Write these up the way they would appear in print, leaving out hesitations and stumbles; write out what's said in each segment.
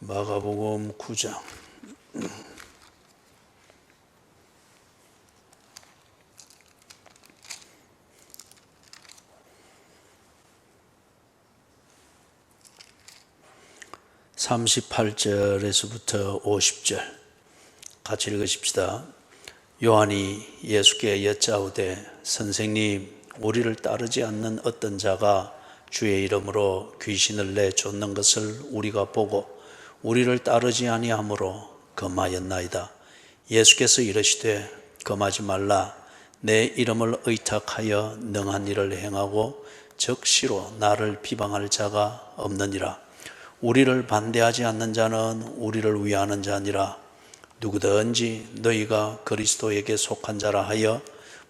마가복음 9장 38절에서부터 50절 같이 읽으십시다. 요한이 예수께 여짜오되 선생님, 우리를 따르지 않는 어떤 자가 주의 이름으로 귀신을 내쫓는 것을 우리가 보고 우리를 따르지 아니하므로 금하였나이다. 예수께서 이르시되 금하지 말라. 내 이름을 의탁하여 능한 일을 행하고 적시로 나를 비방할 자가 없느니라. 우리를 반대하지 않는 자는 우리를 위하는 자니라. 누구든지 너희가 그리스도에게 속한 자라 하여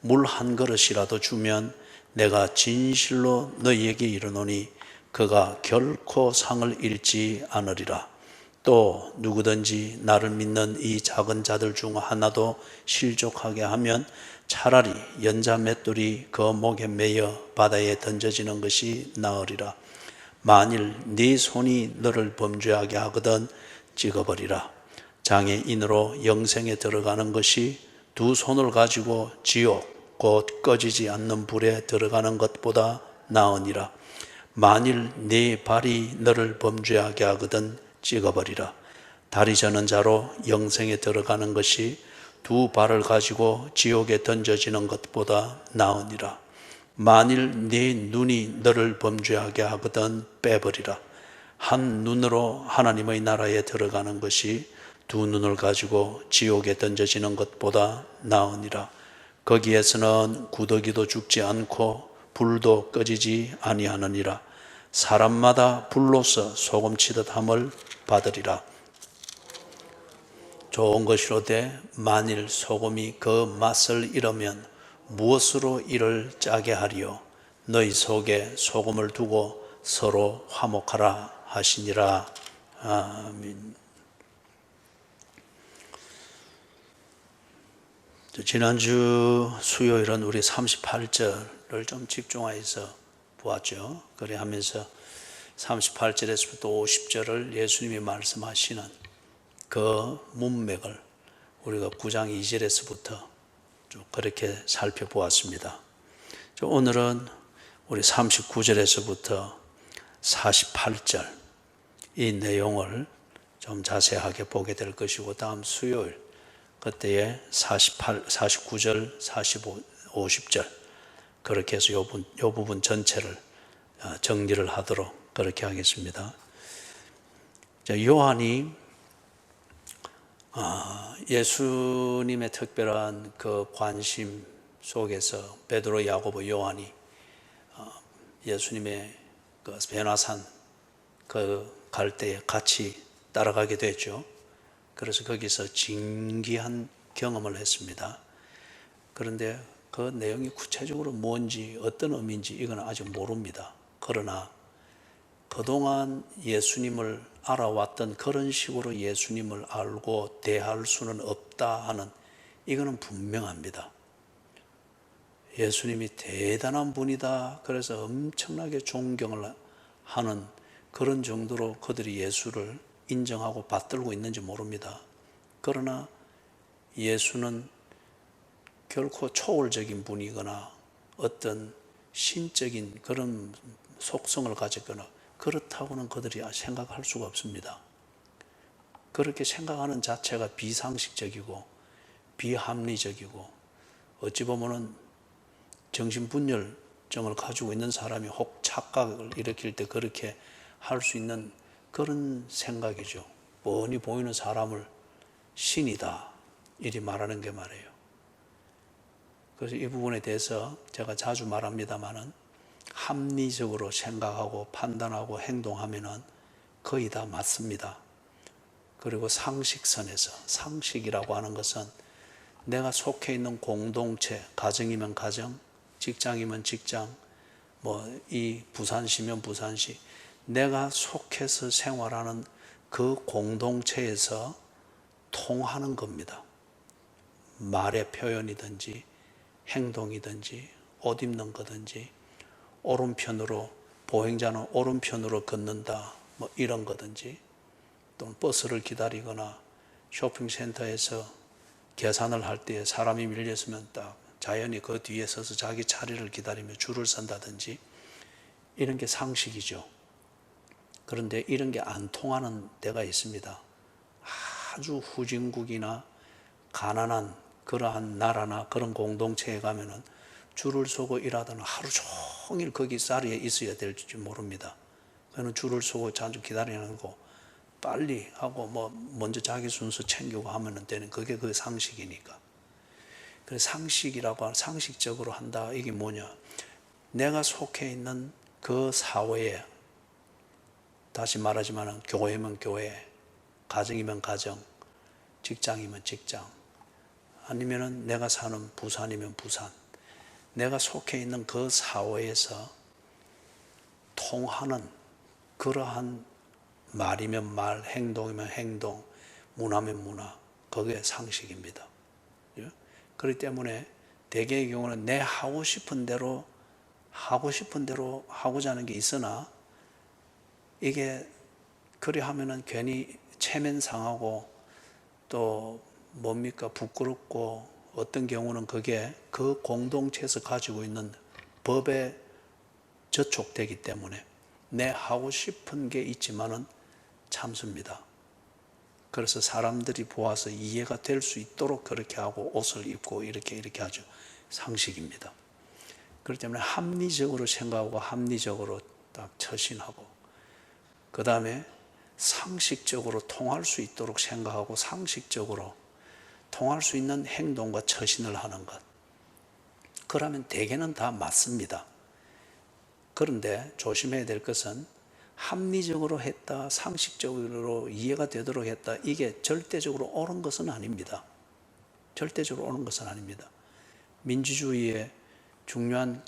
물 한 그릇이라도 주면 내가 진실로 너희에게 이르노니 그가 결코 상을 잃지 않으리라. 또 누구든지 나를 믿는 이 작은 자들 중 하나도 실족하게 하면 차라리 연자 맷돌이 그 목에 매여 바다에 던져지는 것이 나으리라. 만일 네 손이 너를 범죄하게 하거든 찍어버리라. 장애인으로 영생에 들어가는 것이 두 손을 가지고 지옥 곧 꺼지지 않는 불에 들어가는 것보다 나으니라. 만일 네 발이 너를 범죄하게 하거든 찍어버리라. 다리 저는 자로 영생에 들어가는 것이 두 발을 가지고 지옥에 던져지는 것보다 나으니라. 만일 네 눈이 너를 범죄하게 하거든 빼버리라. 한 눈으로 하나님의 나라에 들어가는 것이 두 눈을 가지고 지옥에 던져지는 것보다 나으니라. 거기에서는 구더기도 죽지 않고 불도 꺼지지 아니하느니라. 사람마다 불로서 소금치듯 함을 받으리라. 좋은 것이로되 만일 소금이 그 맛을 잃으면 무엇으로 이를 짜게 하리요. 너희 속에 소금을 두고 서로 화목하라 하시니라. 아멘. 지난주 수요일은 우리 38절을 좀 집중해서 보았죠. 그래 하면서 38절에서부터 50절을 예수님이 말씀하시는 그 문맥을 우리가 9장 2절에서부터 좀 그렇게 살펴보았습니다. 오늘은 우리 39절에서부터 48절 이 내용을 좀 자세하게 보게 될 것이고, 다음 수요일 그때에 49절, 45, 50절 그렇게 해서 이 부분 전체를 정리를 하도록 그렇게 하겠습니다. 요한이 예수님의 특별한 그 관심 속에서 베드로, 야고보, 요한이 예수님의 그 변화산 갈 때에 같이 따라가게 됐죠. 그래서 거기서 진기한 경험을 했습니다. 그런데 그 내용이 구체적으로 뭔지 어떤 의미인지 이건 아직 모릅니다. 그러나 그동안 예수님을 알아왔던 그런 식으로 예수님을 알고 대할 수는 없다 하는 이거는 분명합니다. 예수님이 대단한 분이다. 그래서 엄청나게 존경을 하는 그런 정도로 그들이 예수를 인정하고 받들고 있는지 모릅니다. 그러나 예수는 결코 초월적인 분이거나 어떤 신적인 그런 속성을 가졌거나 그렇다고는 그들이 생각할 수가 없습니다. 그렇게 생각하는 자체가 비상식적이고 비합리적이고 어찌 보면은 정신분열증을 가지고 있는 사람이 혹 착각을 일으킬 때 그렇게 할 수 있는 그런 생각이죠. 뻔히 보이는 사람을 신이다 이리 말하는 게 말이에요. 그래서 이 부분에 대해서 제가 자주 말합니다마는 합리적으로 생각하고 판단하고 행동하면은 거의 다 맞습니다. 그리고 상식선에서, 상식이라고 하는 것은 내가 속해 있는 공동체, 가정이면 가정, 직장이면 직장, 이 부산시면 부산시, 내가 속해서 생활하는 그 공동체에서 통하는 겁니다. 말의 표현이든지 행동이든지 옷 입는 거든지 오른편으로 보행자는 오른편으로 걷는다 이런 거든지 또는 버스를 기다리거나 쇼핑센터에서 계산을 할 때 사람이 밀렸으면 딱 자연히 그 뒤에 서서 자기 차례를 기다리며 줄을 선다든지 이런 게 상식이죠. 그런데 이런 게 안 통하는 데가 있습니다. 아주 후진국이나 가난한 그러한 나라나 그런 공동체에 가면은 줄을 서고 일하다는 하루 종일 거기 자리에 있어야 될지 모릅니다. 그는 줄을 서고 자주 기다리는 거 빨리 하고 뭐 먼저 자기 순서 챙기고 하면 되는 그게 그 상식이니까. 그래서 상식이라고 상식적으로 한다. 이게 뭐냐? 내가 속해 있는 그 사회에, 다시 말하지만 교회면 교회, 가정이면 가정, 직장이면 직장, 아니면은 내가 사는 부산이면 부산, 내가 속해 있는 그 사회에서 통하는 그러한 말이면 말, 행동이면 행동, 문화면 문화, 그게 상식입니다. 그렇기 때문에 대개의 경우는 내 하고 싶은 대로 하고자 하는 게 있으나 이게 그리 하면은 괜히 체면 상하고 또 뭡니까 부끄럽고 어떤 경우는 그게 그 공동체에서 가지고 있는 법에 저촉되기 때문에 내 하고 싶은 게 있지만은 참습니다. 그래서 사람들이 보아서 이해가 될 수 있도록 그렇게 하고 옷을 입고 이렇게 하죠. 상식입니다. 그렇기 때문에 합리적으로 생각하고 합리적으로 딱 처신하고 그 다음에 상식적으로 통할 수 있도록 생각하고 상식적으로 통할 수 있는 행동과 처신을 하는 것. 그러면 대개는 다 맞습니다. 그런데 조심해야 될 것은 합리적으로 했다, 상식적으로 이해가 되도록 했다, 이게 절대적으로 옳은 것은 아닙니다. 절대적으로 옳은 것은 아닙니다. 민주주의의 중요한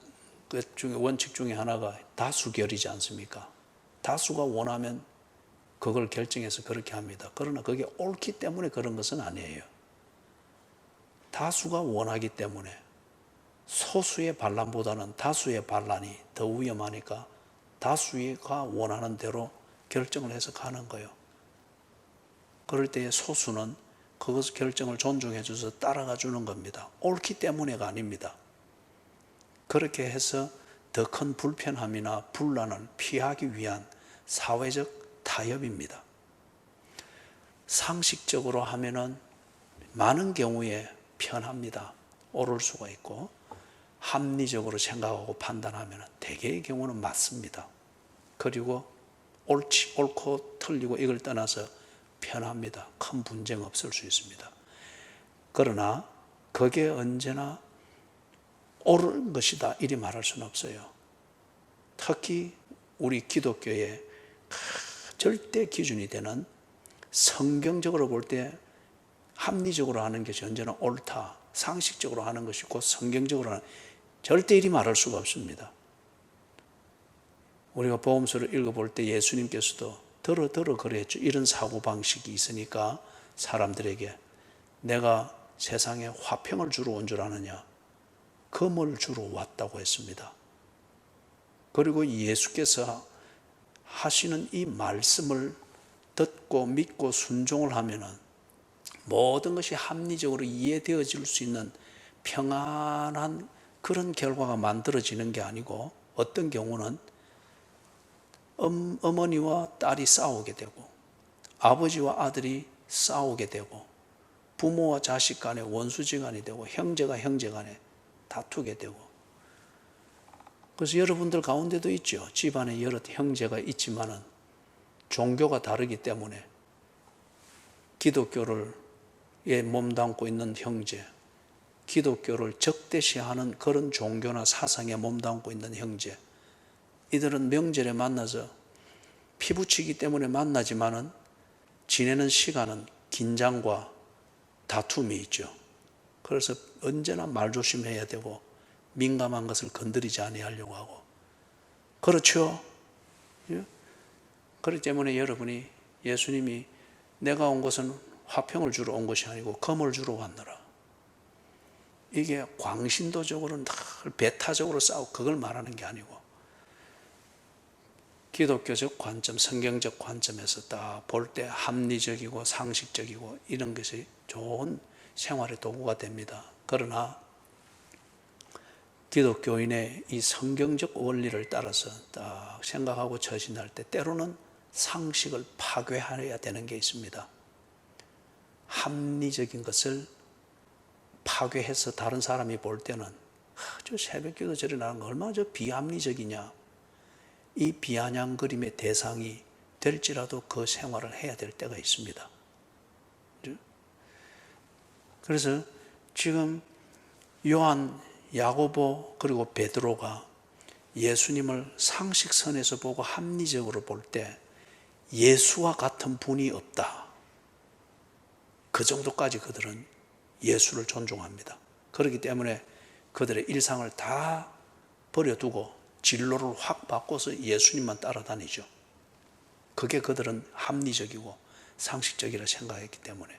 원칙 중에 하나가 다수결이지 않습니까? 다수가 원하면 그걸 결정해서 그렇게 합니다. 그러나 그게 옳기 때문에 그런 것은 아니에요. 다수가 원하기 때문에 소수의 반란보다는 다수의 반란이 더 위험하니까 다수가 원하는 대로 결정을 해서 가는 거예요. 그럴 때에 소수는 그것 결정을 존중해 줘서 따라가 주는 겁니다. 옳기 때문에가 아닙니다. 그렇게 해서 더 큰 불편함이나 분란을 피하기 위한 사회적 타협입니다. 상식적으로 하면은 많은 경우에 편합니다. 옳을 수가 있고 합리적으로 생각하고 판단하면 대개의 경우는 맞습니다. 그리고 옳고 틀리고 이걸 떠나서 편합니다. 큰 분쟁 없을 수 있습니다. 그러나 그게 언제나 옳은 것이다 이리 말할 수는 없어요. 특히 우리 기독교의 절대 기준이 되는 성경적으로 볼 때 합리적으로 하는 것이 언제나 옳다, 상식적으로 하는 것이고 성경적으로 하는 절대 이리 말할 수가 없습니다. 우리가 복음서를 읽어볼 때 예수님께서도 더러 그랬죠. 이런 사고방식이 있으니까 사람들에게 내가 세상에 화평을 주러 온 줄 아느냐? 금을 주러 왔다고 했습니다. 그리고 예수께서 하시는 이 말씀을 듣고 믿고 순종을 하면은 모든 것이 합리적으로 이해되어질 수 있는 평안한 그런 결과가 만들어지는 게 아니고 어떤 경우는 어머니와 딸이 싸우게 되고 아버지와 아들이 싸우게 되고 부모와 자식 간에 원수지간이 되고 형제가 형제 간에 다투게 되고 그래서 여러분들 가운데도 있죠. 집안에 여러 형제가 있지만은 종교가 다르기 때문에 기독교를 몸담고 있는 형제, 기독교를 적대시하는 그런 종교나 사상에 몸담고 있는 형제, 이들은 명절에 만나서 피부치기 때문에 만나지만은 지내는 시간은 긴장과 다툼이 있죠. 그래서 언제나 말조심해야 되고 민감한 것을 건드리지 아니하려고 하고 그렇죠. 그렇기 때문에 여러분이 예수님이 내가 온 것은 화평을 주러 온 것이 아니고 검을 주러 왔노라. 이게 광신도적으로 늘 배타적으로 싸우고 그걸 말하는 게 아니고 기독교적 관점, 성경적 관점에서 딱 볼 때 합리적이고 상식적이고 이런 것이 좋은 생활의 도구가 됩니다. 그러나 기독교인의 이 성경적 원리를 따라서 딱 생각하고 처신할 때 때로는 상식을 파괴해야 되는 게 있습니다. 합리적인 것을 파괴해서 다른 사람이 볼 때는 저 새벽기도 저리 나는 거 얼마나 저 비합리적이냐, 이 비아냥거림의 대상이 될지라도 그 생활을 해야 될 때가 있습니다. 그래서 지금 요한, 야고보 그리고 베드로가 예수님을 상식선에서 보고 합리적으로 볼 때 예수와 같은 분이 없다. 그 정도까지 그들은 예수를 존중합니다. 그렇기 때문에 그들의 일상을 다 버려두고 진로를 확 바꿔서 예수님만 따라다니죠. 그게 그들은 합리적이고 상식적이라 생각했기 때문에.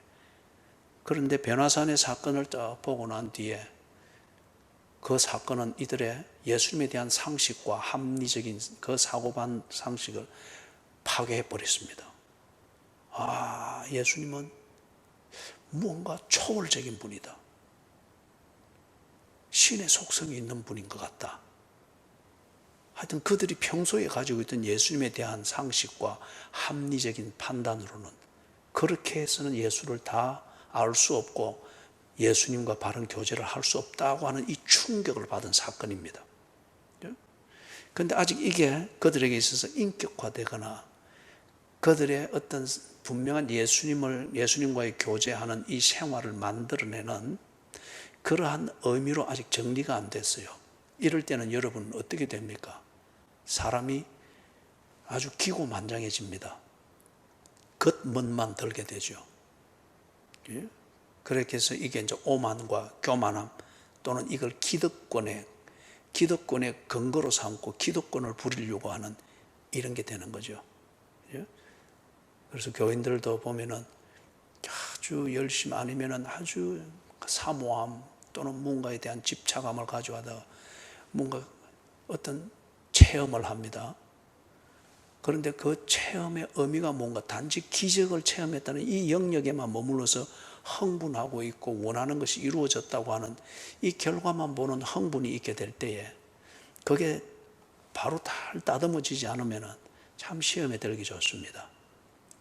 그런데 변화산의 사건을 딱 보고 난 뒤에 그 사건은 이들의 예수님에 대한 상식과 합리적인 그 사고반 상식을 파괴해버렸습니다. 아, 예수님은 뭔가 초월적인 분이다. 신의 속성이 있는 분인 것 같다. 하여튼 그들이 평소에 가지고 있던 예수님에 대한 상식과 합리적인 판단으로는 그렇게 해서는 예수를 다 알 수 없고 예수님과 바른 교제를 할 수 없다고 하는 이 충격을 받은 사건입니다. 그런데 아직 이게 그들에게 있어서 인격화되거나 그들의 어떤 분명한 예수님과의 교제하는 이 생활을 만들어내는 그러한 의미로 아직 정리가 안 됐어요. 이럴 때는 여러분은 어떻게 됩니까? 사람이 아주 기고만장해집니다. 겉멋만 들게 되죠. 그렇게 해서 이게 이제 오만과 교만함 또는 이걸 기득권의 근거로 삼고 기득권을 부리려고 하는 이런 게 되는 거죠. 그래서 교인들도 보면은 아주 열심히 아니면은 아주 사모함 또는 뭔가에 대한 집착감을 가져와다 뭔가 어떤 체험을 합니다. 그런데 그 체험의 의미가 뭔가 단지 기적을 체험했다는 이 영역에만 머물러서 흥분하고 있고 원하는 것이 이루어졌다고 하는 이 결과만 보는 흥분이 있게 될 때에 그게 바로 다듬어지지 않으면 참 시험에 들기 좋습니다.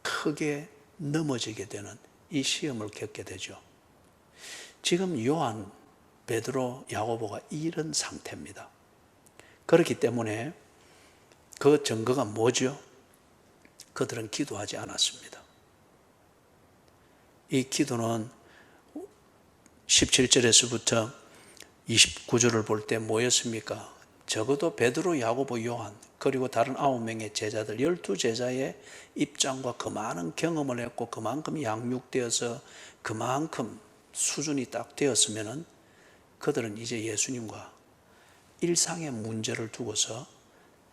크게 넘어지게 되는 이 시험을 겪게 되죠. 지금 요한, 베드로, 야고보가 이런 상태입니다. 그렇기 때문에 그 증거가 뭐죠? 그들은 기도하지 않았습니다. 이 기도는 17절에서부터 29절을 볼 때 뭐였습니까? 적어도 베드로, 야고보, 요한 그리고 다른 9명의 제자들 12제자의 입장과 그 많은 경험을 했고 그만큼 양육되어서 그만큼 수준이 딱 되었으면 그들은 이제 예수님과 일상의 문제를 두고서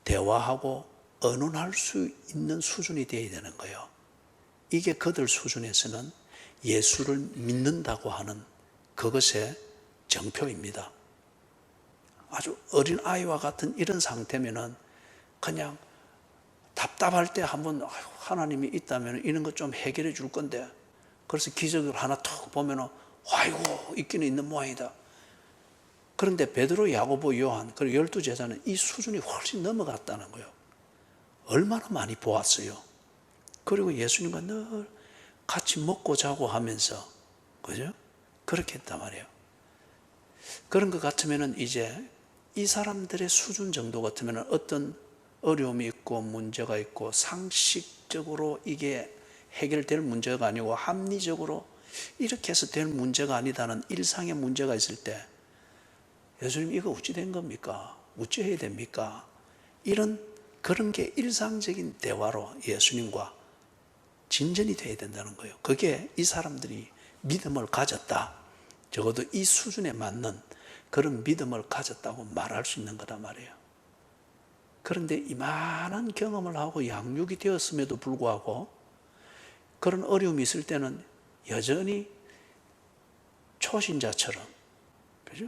대화하고 의논할 수 있는 수준이 되어야 되는 거예요. 이게 그들 수준에서는 예수를 믿는다고 하는 그것의 정표입니다. 아주 어린 아이와 같은 이런 상태면은 그냥 답답할 때 한번 하나님이 있다면 이런 것 좀 해결해 줄 건데 그래서 기적을 하나 툭 보면은 아이고 있기는 있는 모양이다. 그런데 베드로, 야고보, 요한 그리고 12제자는 이 수준이 훨씬 넘어갔다는 거예요. 얼마나 많이 보았어요. 그리고 예수님과 늘 같이 먹고 자고 하면서 그죠? 그렇게 했단 말이에요. 그런 것 같으면은 이제 이 사람들의 수준 정도 같으면 어떤 어려움이 있고 문제가 있고 상식적으로 이게 해결될 문제가 아니고 합리적으로 이렇게 해서 될 문제가 아니다는 일상의 문제가 있을 때 예수님 이거 어찌 된 겁니까? 어찌 해야 됩니까? 그런 게 일상적인 대화로 예수님과 진전이 돼야 된다는 거예요. 그게 이 사람들이 믿음을 가졌다. 적어도 이 수준에 맞는 그런 믿음을 가졌다고 말할 수 있는 거단 말이에요. 그런데 이만한 경험을 하고 양육이 되었음에도 불구하고 그런 어려움이 있을 때는 여전히 초신자처럼 그죠?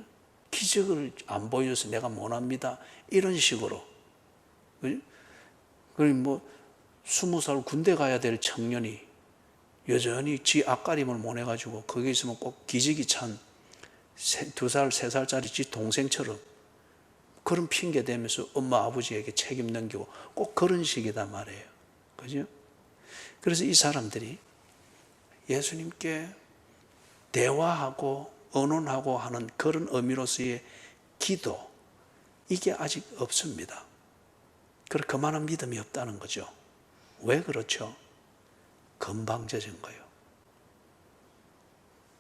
기적을 안 보여줘서 내가 못합니다. 이런 식으로 그죠? 그러니 뭐 20살 군대 가야 될 청년이 여전히 지 앞가림을 못 해가지고 거기 있으면 꼭 기지개 찬 2살, 3살짜리 지 동생처럼 그런 핑계 대면서 엄마 아버지에게 책임 넘기고 꼭 그런 식이단 말이에요. 그죠? 그래서 이 사람들이 예수님께 대화하고 언론하고 하는 그런 의미로서의 기도, 이게 아직 없습니다. 그래서 그만한 믿음이 없다는 거죠. 왜 그렇죠? 건방져진 거예요.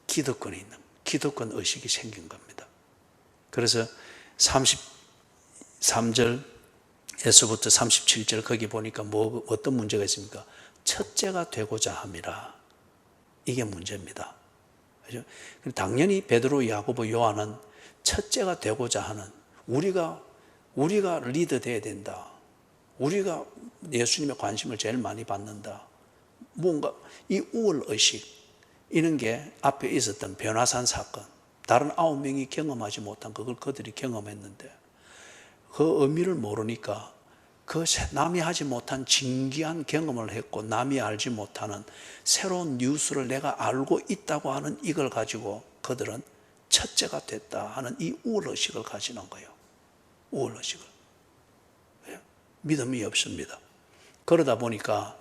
기득권이 있는, 기득권 의식이 생긴 겁니다. 그래서 33절에서부터 37절 거기 보니까 어떤 문제가 있습니까? 첫째가 되고자 함이라. 이게 문제입니다. 그죠? 당연히 베드로, 야고보, 요한은 첫째가 되고자 하는, 우리가 리더 돼야 된다. 우리가 예수님의 관심을 제일 많이 받는다. 뭔가 이 우월의식, 이런 게 앞에 있었던 변화산 사건, 다른 9명이 경험하지 못한 그걸 그들이 경험했는데 그 의미를 모르니까 그 남이 하지 못한 진귀한 경험을 했고 남이 알지 못하는 새로운 뉴스를 내가 알고 있다고 하는 이걸 가지고 그들은 첫째가 됐다 하는 이 우월의식을 가지는 거예요. 우월의식을. 믿음이 없습니다. 그러다 보니까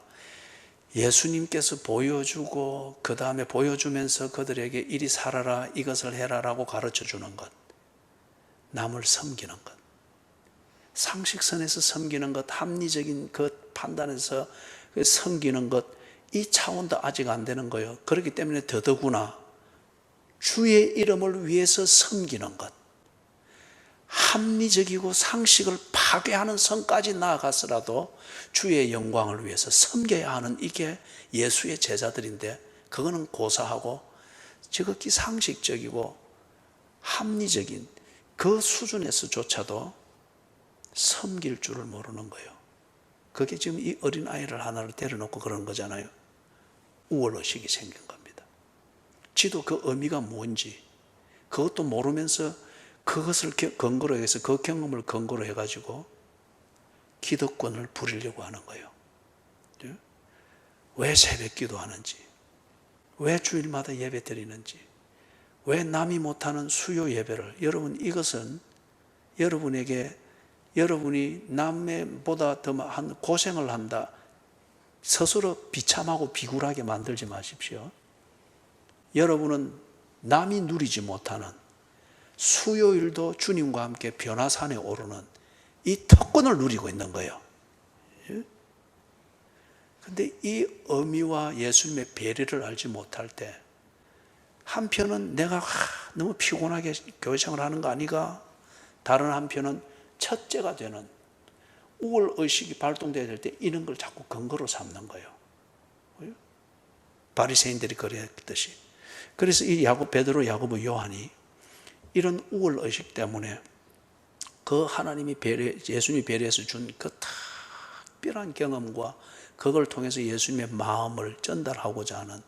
예수님께서 보여주고 그 다음에 보여주면서 그들에게 이리 살아라, 이것을 해라라고 가르쳐주는 것, 남을 섬기는 것, 상식선에서 섬기는 것, 합리적인 것 판단에서 섬기는 것, 이 차원도 아직 안 되는 거예요. 그렇기 때문에 더더구나 주의 이름을 위해서 섬기는 것, 합리적이고 상식을 파괴하는 선까지 나아가서라도 주의 영광을 위해서 섬겨야 하는, 이게 예수의 제자들인데 그거는 고사하고 지극히 상식적이고 합리적인 그 수준에서조차도 섬길 줄을 모르는 거예요. 그게 지금 이 어린아이를 하나를 데려놓고 그런 거잖아요. 우월의식이 생긴 겁니다. 지도 그 의미가 뭔지 그것도 모르면서 그것을 근거로 해서 그 경험을 근거로 해가지고 기득권을 부리려고 하는 거예요. 왜 새벽 기도하는지, 왜 주일마다 예배 드리는지, 왜 남이 못하는 수요 예배를, 여러분 이것은 여러분이 남보다 더 고생을 한다, 스스로 비참하고 비굴하게 만들지 마십시오. 여러분은 남이 누리지 못하는 수요일도 주님과 함께 변화산에 오르는 이 특권을 누리고 있는 거예요. 그런데 이 의미와 예수님의 배려를 알지 못할 때 한편은 내가 너무 피곤하게 교회생활 하는 거 아니가, 다른 한편은 첫째가 되는 우월의식이 발동되어야 될 때 이런 걸 자꾸 근거로 삼는 거예요. 바리새인들이 그랬듯이. 그래서 이 베드로, 야고보, 요한이 이런 우월의식 때문에 그 하나님이 예수님이 배려해서 준 그 특별한 경험과 그걸 통해서 예수님의 마음을 전달하고자 하는,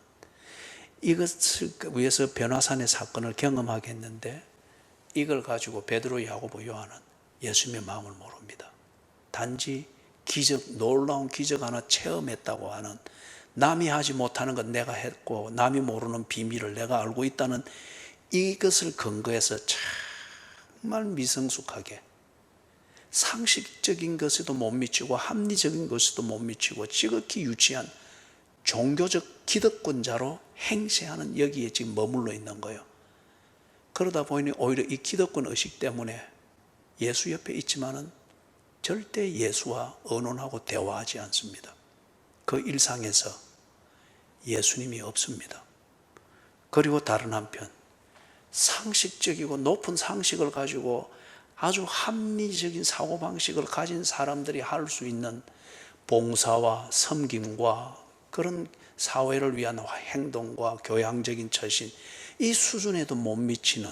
이것을 위해서 변화산의 사건을 경험하게 했는데 이걸 가지고 베드로, 야고보, 요한은 예수님의 마음을 모릅니다. 단지 기적, 놀라운 기적 하나 체험했다고 하는, 남이 하지 못하는 건 내가 했고 남이 모르는 비밀을 내가 알고 있다는 이것을 근거해서 정말 미성숙하게 상식적인 것에도 못 미치고 합리적인 것에도 못 미치고 지극히 유치한 종교적 기득권자로 행세하는 여기에 지금 머물러 있는 거예요. 그러다 보니 오히려 이 기득권 의식 때문에 예수 옆에 있지만은 절대 예수와 의논하고 대화하지 않습니다. 그 일상에서 예수님이 없습니다. 그리고 다른 한편 상식적이고 높은 상식을 가지고 아주 합리적인 사고방식을 가진 사람들이 할 수 있는 봉사와 섬김과 그런 사회를 위한 행동과 교양적인 처신, 이 수준에도 못 미치는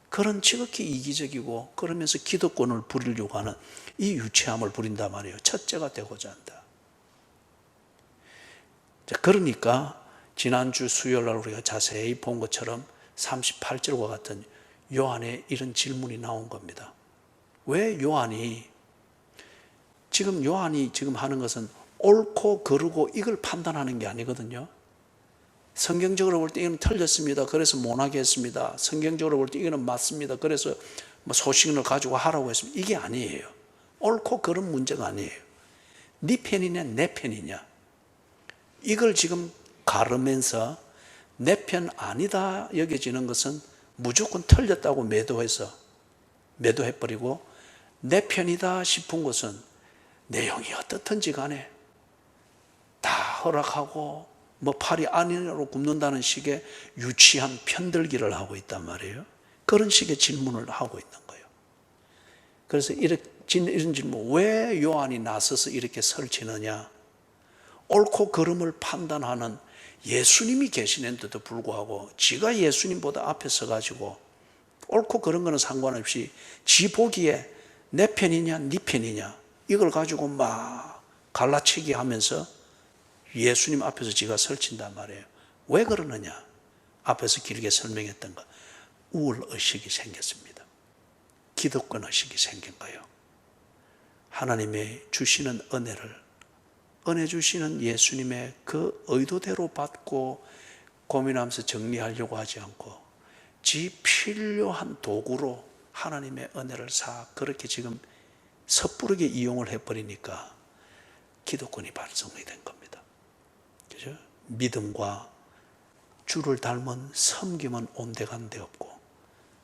그런 지극히 이기적이고 그러면서 기득권을 부리려고 하는 이 유치함을 부린단 말이에요. 첫째가 되고자 한다. 그러니까 지난주 수요일날 우리가 자세히 본 것처럼 38절과 같은 요한의 이런 질문이 나온 겁니다. 왜 요한이 지금 요한이 지금 하는 것은 옳고 그르고 이걸 판단하는 게 아니거든요. 성경적으로 볼 때 이건 틀렸습니다. 그래서 못하게 했습니다. 성경적으로 볼 때 이거는 맞습니다. 그래서 뭐 소신을 가지고 하라고 했습니다. 이게 아니에요. 옳고 그른 문제가 아니에요. 네 편이냐 내 편이냐, 이걸 지금 가르면서 내 편 아니다 여겨지는 것은 무조건 틀렸다고 매도해버리고, 내 편이다 싶은 것은 내용이 어떻든지 간에 다 허락하고 뭐 팔이 안으로 굽는다는 식의 유치한 편들기를 하고 있단 말이에요. 그런 식의 질문을 하고 있는 거예요. 그래서 이런 질문, 왜 요한이 나서서 이렇게 설치느냐? 옳고 그름을 판단하는 예수님이 계시는데도 불구하고 지가 예수님보다 앞에 서가지고 옳고 그런 거는 상관없이 지 보기에 내 편이냐 네 편이냐 이걸 가지고 막 갈라치기 하면서 예수님 앞에서 지가 설친단 말이에요. 왜 그러느냐? 앞에서 길게 설명했던 거, 우월의식이 생겼습니다. 기득권 의식이 생긴 거예요. 하나님의 주시는 은혜 주시는 예수님의 그 의도대로 받고 고민하면서 정리하려고 하지 않고 지 필요한 도구로 하나님의 은혜를 그렇게 지금 섣부르게 이용을 해버리니까 기득권이 발성이 된 겁니다. 그죠? 믿음과 주를 닮은 섬김은 온데간데 없고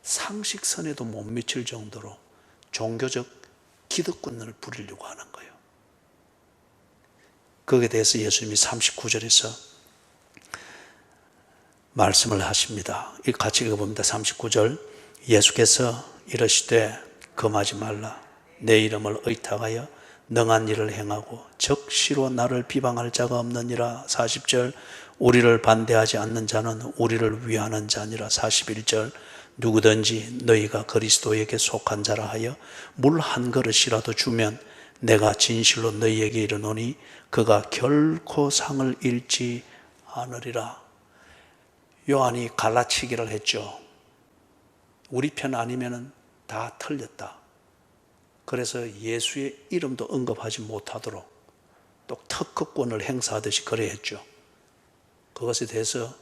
상식선에도 못 미칠 정도로 종교적 기득권을 부리려고 하는 거예요. 거기에 대해서 예수님이 39절에서 말씀을 하십니다. 같이 읽어봅니다. 39절, 예수께서 이르시되 금하지 말라. 내 이름을 의탁하여 능한 일을 행하고 적시로 나를 비방할 자가 없느니라. 40절, 우리를 반대하지 않는 자는 우리를 위하는 자니라. 41절, 누구든지 너희가 그리스도에게 속한 자라 하여 물 한 그릇이라도 주면 내가 진실로 너희에게 이르노니 그가 결코 상을 잃지 않으리라. 요한이 갈라치기를 했죠. 우리 편 아니면 다 틀렸다. 그래서 예수의 이름도 언급하지 못하도록 또 특허권을 행사하듯이 그래 했죠. 그것에 대해서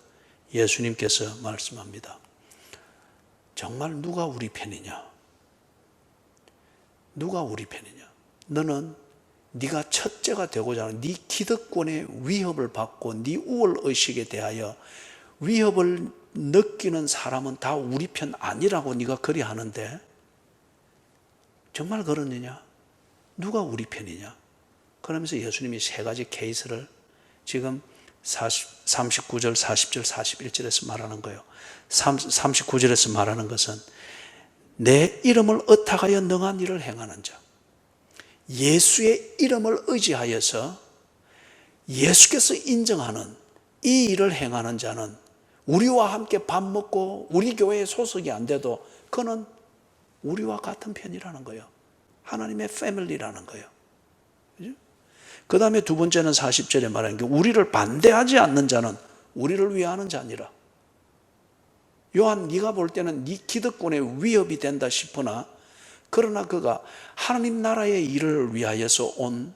예수님께서 말씀합니다. 정말 누가 우리 편이냐? 누가 우리 편이냐? 너는 네가 첫째가 되고자 하는 네 기득권의 위협을 받고 네 우월의식에 대하여 위협을 느끼는 사람은 다 우리 편 아니라고 네가 그리 하는데 정말 그러느냐? 누가 우리 편이냐? 그러면서 예수님이 세 가지 케이스를 지금 39절, 40절, 41절에서 말하는 거예요. 39절에서 말하는 것은 내 이름을 의탁하여 능한 일을 행하는 자, 예수의 이름을 의지하여서 예수께서 인정하는 이 일을 행하는 자는 우리와 함께 밥 먹고 우리 교회에 소속이 안 돼도 그는 우리와 같은 편이라는 거예요. 하나님의 패밀리라는 거예요. 그 다음에 두 번째는 40절에 말하는 게 우리를 반대하지 않는 자는 우리를 위하는 자니라. 요한, 네가 볼 때는 네 기득권에 위협이 된다 싶으나 그러나 그가 하나님 나라의 일을 위하여서 온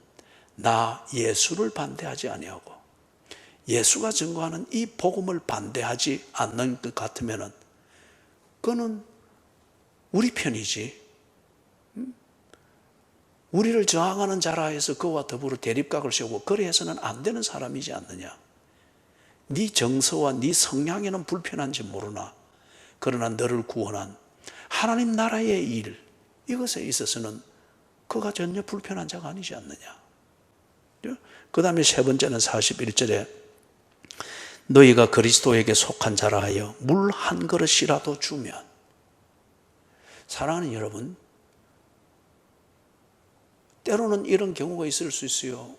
나 예수를 반대하지 아니하고 예수가 증거하는 이 복음을 반대하지 않는 것 같으면은 그는 우리 편이지. 우리를 저항하는 자라 해서 그와 더불어 대립각을 세우고 그래 해서는 안 되는 사람이지 않느냐. 네 정서와 네 성향에는 불편한지 모르나 그러나 너를 구원한 하나님 나라의 일, 이것에 있어서는 그가 전혀 불편한 자가 아니지 않느냐. 그 다음에 세 번째는 41절에 너희가 그리스도에게 속한 자라 하여 물 한 그릇이라도 주면, 사랑하는 여러분, 때로는 이런 경우가 있을 수 있어요.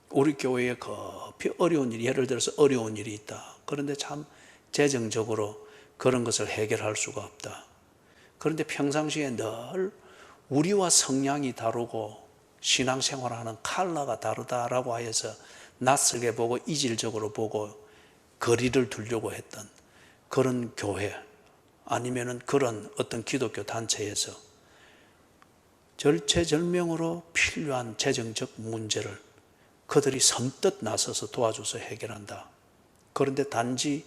우리 교회에 급히 어려운 일, 예를 들어서 어려운 일이 있다. 그런데 참 재정적으로 그런 것을 해결할 수가 없다. 그런데 평상시에 늘 우리와 성향이 다르고 신앙생활하는 컬러가 다르다라고 하여서 낯설게 보고 이질적으로 보고 거리를 두려고 했던 그런 교회, 아니면은 그런 어떤 기독교 단체에서 절체절명으로 필요한 재정적 문제를 그들이 선뜻 나서서 도와줘서 해결한다. 그런데 단지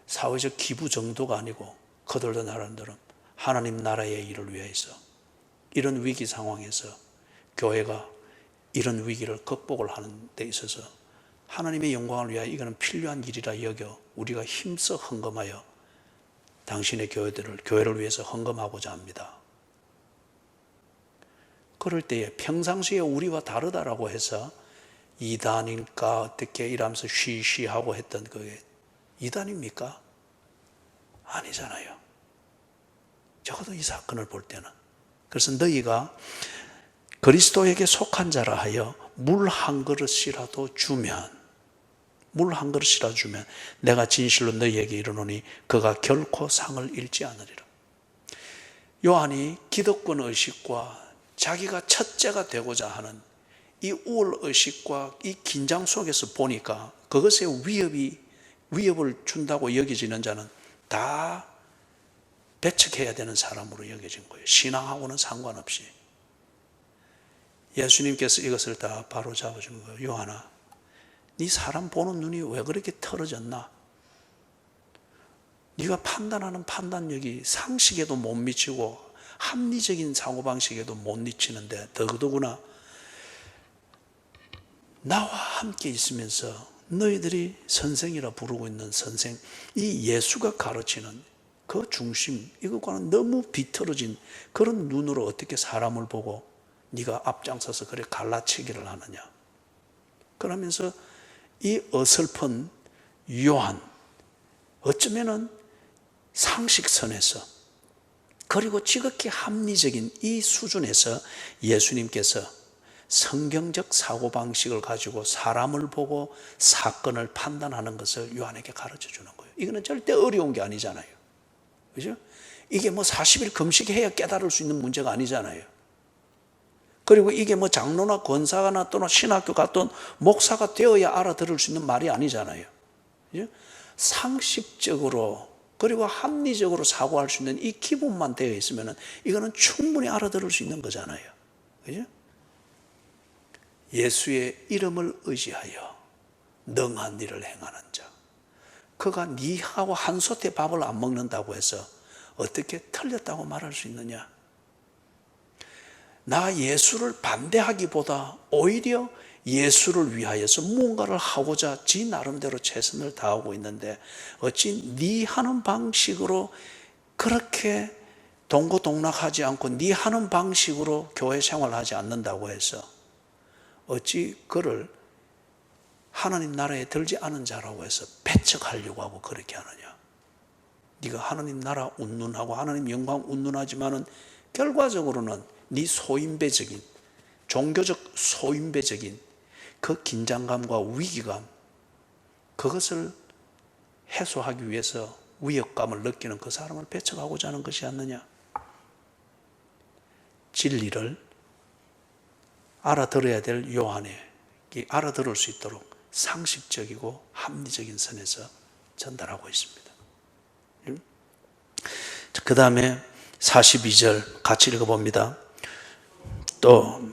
사회적 기부 정도가 아니고 그들도 나름대로 하나님 나라의 일을 위해서 이런 위기 상황에서 교회가 이런 위기를 극복을 하는 데 있어서 하나님의 영광을 위하여 이거는 필요한 일이라 여겨 우리가 힘써 헌금하여 당신의 교회를 위해서 헌금하고자 합니다. 그럴 때에 평상시에 우리와 다르다라고 해서 이단일까 어떻게 이러면서 쉬쉬하고 했던 그게 이단입니까? 아니잖아요. 적어도 이 사건을 볼 때는. 그래서 너희가 그리스도에게 속한 자라 하여 물 한 그릇이라도 주면 내가 진실로 너희에게 이르노니 그가 결코 상을 잃지 않으리라. 요한이 기득권 의식과 자기가 첫째가 되고자 하는 이 우월 의식과 이 긴장 속에서 보니까 그것에 위협을 준다고 여겨지는 자는 다 배척해야 되는 사람으로 여겨진 거예요. 신앙하고는 상관없이. 예수님께서 이것을 다 바로 잡아준 거예요. 요한아, 네 사람 보는 눈이 왜 그렇게 털어졌나? 네가 판단하는 판단력이 상식에도 못 미치고 합리적인 사고방식에도 못 미치는데 더더구나 나와 함께 있으면서 너희들이 선생이라 부르고 있는 선생, 이 예수가 가르치는 그 중심, 이것과는 너무 비틀어진 그런 눈으로 어떻게 사람을 보고 네가 앞장서서 그래 갈라치기를 하느냐. 그러면서 이 어설픈 요한, 어쩌면은 상식선에서 그리고 지극히 합리적인 이 수준에서 예수님께서 성경적 사고방식을 가지고 사람을 보고 사건을 판단하는 것을 요한에게 가르쳐 주는 거예요. 이거는 절대 어려운 게 아니잖아요. 그죠? 이게 40일 금식해야 깨달을 수 있는 문제가 아니잖아요. 그리고 이게 장로나 권사나 또는 신학교 갔던 목사가 되어야 알아들을 수 있는 말이 아니잖아요. 그죠? 상식적으로 그리고 합리적으로 사고할 수 있는 이 기본만 되어 있으면 이거는 충분히 알아들을 수 있는 거잖아요. 그죠? 예수의 이름을 의지하여 능한 일을 행하는 자. 그가 니하고 한 솥에 밥을 안 먹는다고 해서 어떻게 틀렸다고 말할 수 있느냐? 나 예수를 반대하기보다 오히려 예수를 위하여서 무언가를 하고자 지 나름대로 최선을 다하고 있는데 어찌 네 하는 방식으로 그렇게 동고동락하지 않고 네 하는 방식으로 교회 생활하지 않는다고 해서 어찌 그를 하나님 나라에 들지 않은 자라고 해서 배척하려고 하고 그렇게 하느냐. 네가 하나님 나라 운운하고 하나님 영광 운운하지만은 결과적으로는 네 소인배적인 종교적 소인배적인 그 긴장감과 위기감, 그것을 해소하기 위해서 위협감을 느끼는 그 사람을 배척하고자 하는 것이 아니냐. 진리를 알아들어야 될 요한에게 알아들을 수 있도록 상식적이고 합리적인 선에서 전달하고 있습니다. 그 다음에 42절 같이 읽어봅니다. 또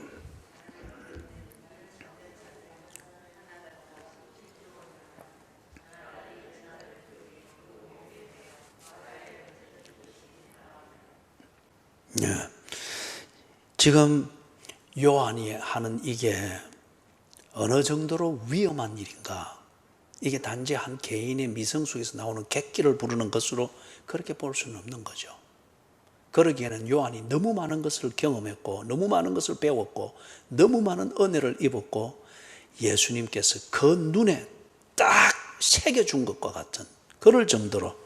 지금 요한이 하는 이게 어느 정도로 위험한 일인가? 이게 단지 한 개인의 미성 속에서 나오는 객기를 부르는 것으로 그렇게 볼 수는 없는 거죠. 그러기에는 요한이 너무 많은 것을 경험했고 너무 많은 것을 배웠고 너무 많은 은혜를 입었고 예수님께서 그 눈에 딱 새겨준 것과 같은 그럴 정도로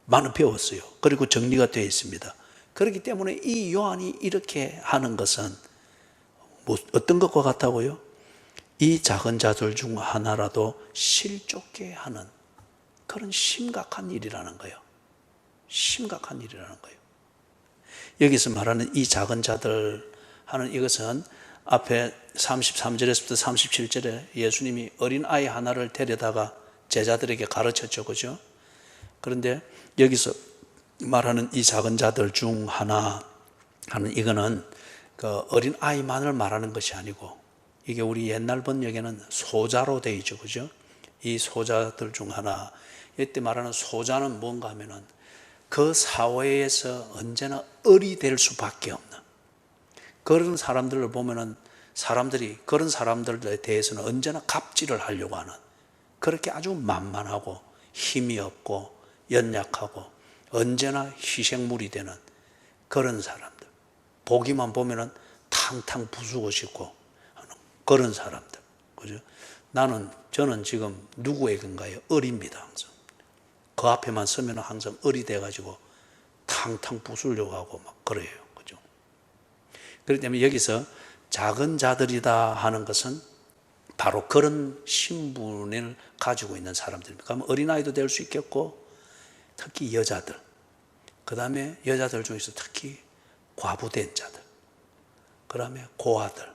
많은 배웠어요. 그리고 정리가 되어 있습니다. 그렇기 때문에 이 요한이 이렇게 하는 것은 어떤 것과 같다고요? 이 작은 자들 중 하나라도 실족게 하는 그런 심각한 일이라는 거예요. 심각한 일이라는 거예요. 여기서 말하는 이 작은 자들 하는 이것은 앞에 33절에서부터 37절에 예수님이 어린아이 하나를 데려다가 제자들에게 가르쳤죠. 그죠? 그런데 여기서 말하는 이 작은 자들 중 하나 하는 이거는 그 어린 아이만을 말하는 것이 아니고, 이게 우리 옛날 번역에는 소자로 되어 있죠, 그죠? 이 소자들 중 하나, 이때 말하는 소자는 뭔가 하면은 그 사회에서 언제나 을이 될 수밖에 없는 그런 사람들을 보면은, 사람들이 그런 사람들에 대해서는 언제나 갑질을 하려고 하는, 그렇게 아주 만만하고 힘이 없고 연약하고 언제나 희생물이 되는 그런 사람들, 보기만 보면은 탕탕 부수고 싶고 하는 그런 사람들, 그죠? 저는 지금 누구에게인가요? 을입니다. 항상 그 앞에만 서면 항상 을이 돼가지고 탕탕 부수려고 하고 막 그래요, 그죠? 그렇기 때문에 여기서 작은 자들이다 하는 것은 바로 그런 신분을 가지고 있는 사람들입니다. 그러면 어린아이도 될 수 있겠고, 특히 여자들, 그 다음에 여자들 중에서 특히 과부된 자들, 그 다음에 고아들,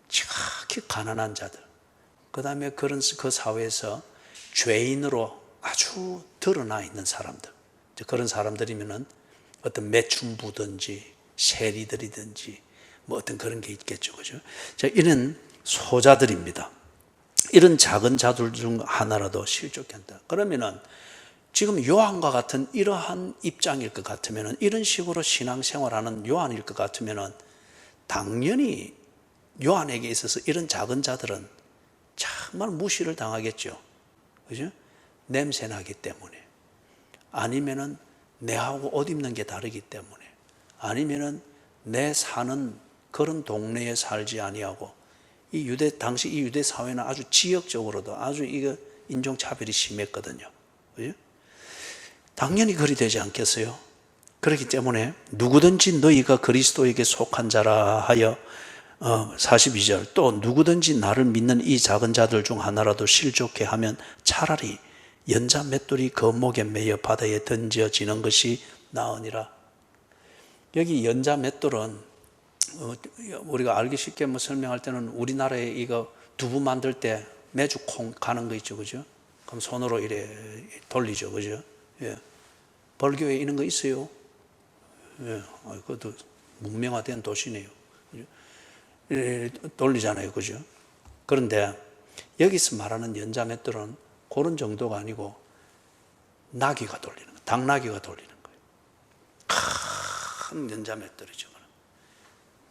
지극히 가난한 자들, 그 다음에 그 사회에서 죄인으로 아주 드러나 있는 사람들, 그런 사람들이면은 어떤 매춘부든지 세리들이든지 뭐 어떤 그런 게 있겠죠, 그죠? 자, 이런 소자들입니다. 이런 작은 자들 중 하나라도 실족한다. 그러면은 지금 요한과 같은 이러한 입장일 것 같으면은, 이런 식으로 신앙생활하는 요한일 것 같으면은, 당연히 요한에게 있어서 이런 작은 자들은 정말 무시를 당하겠죠, 그죠? 냄새나기 때문에, 아니면은 내하고 옷 입는 게 다르기 때문에, 아니면은 내 사는 그런 동네에 살지 아니하고, 당시 이 유대 사회는 아주 지역적으로도 아주 이거 인종차별이 심했거든요, 그죠? 당연히 그리 되지 않겠어요? 그렇기 때문에 누구든지 너희가 그리스도에게 속한 자라 하여 42절, 또 누구든지 나를 믿는 이 작은 자들 중 하나라도 실족해 하면 차라리 연자 맷돌이 그 목에 매여 바다에 던져지는 것이 나으니라. 여기 연자 맷돌은 우리가 알기 쉽게 설명할 때는, 우리나라에 이거 두부 만들 때 메주 콩 가는 거 있죠, 그죠? 그럼 손으로 이래 돌리죠, 그죠? 예. 벌교에 이런 거 있어요. 예. 그것도 문명화된 도시네요, 그죠? 이래 돌리잖아요, 그죠? 그런데 여기서 말하는 연자 맷돌은 그런 정도가 아니고 나귀가 돌리는 거예요. 당나귀가 돌리는 거예요. 큰 연자 맷돌이죠.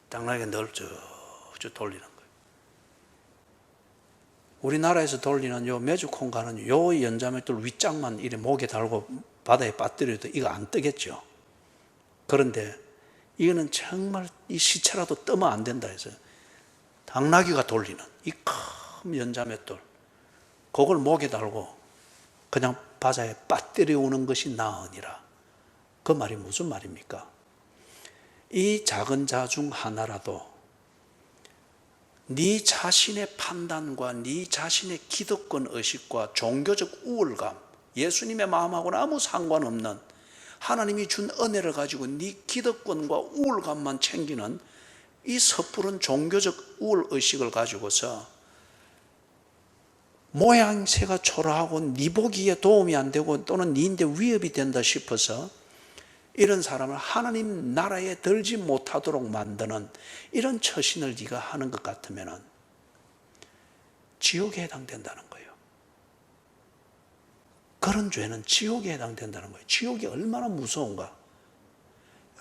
당나귀가 넓죠 돌리는 거예요. 우리나라에서 돌리는 요 메주콩 가는 요 연자 맷돌 윗장만 이래 목에 달고 바다에 빠뜨려도 이거 안 뜨겠죠. 그런데 이거는 정말 이 시체라도 뜨면 안 된다 해서 당나귀가 돌리는 이 큰 연자 맷돌, 그걸 목에 달고 그냥 바다에 빠뜨려 오는 것이 나으니라. 그 말이 무슨 말입니까? 이 작은 자 중 하나라도 네 자신의 판단과 네 자신의 기득권 의식과 종교적 우월감, 예수님의 마음하고는 아무 상관없는 하나님이 준 은혜를 가지고 네 기득권과 우월감만 챙기는 이 섣부른 종교적 우월 의식을 가지고서 모양새가 초라하고 네 보기에 도움이 안 되고 또는 네인데 위협이 된다 싶어서 이런 사람을 하나님 나라에 들지 못하도록 만드는 이런 처신을 네가 하는 것 같으면 지옥에 해당된다는 거예요. 그런 죄는 지옥에 해당된다는 거예요. 지옥이 얼마나 무서운가.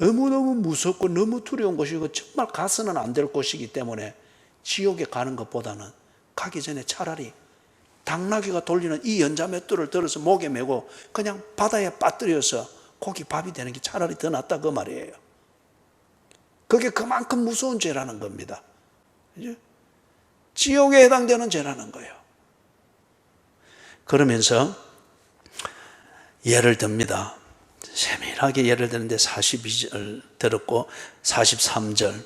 너무너무 무섭고 너무 두려운 곳이고 정말 가서는 안 될 곳이기 때문에 지옥에 가는 것보다는 가기 전에 차라리 당나귀가 돌리는 이 연자 맷돌을 들어서 목에 메고 그냥 바다에 빠뜨려서 고기 밥이 되는 게 차라리 더 낫다, 그 말이에요. 그게 그만큼 무서운 죄라는 겁니다. 그죠? 지옥에 해당되는 죄라는 거예요. 그러면서 예를 듭니다. 세밀하게 예를 드는데 42절 들었고 43절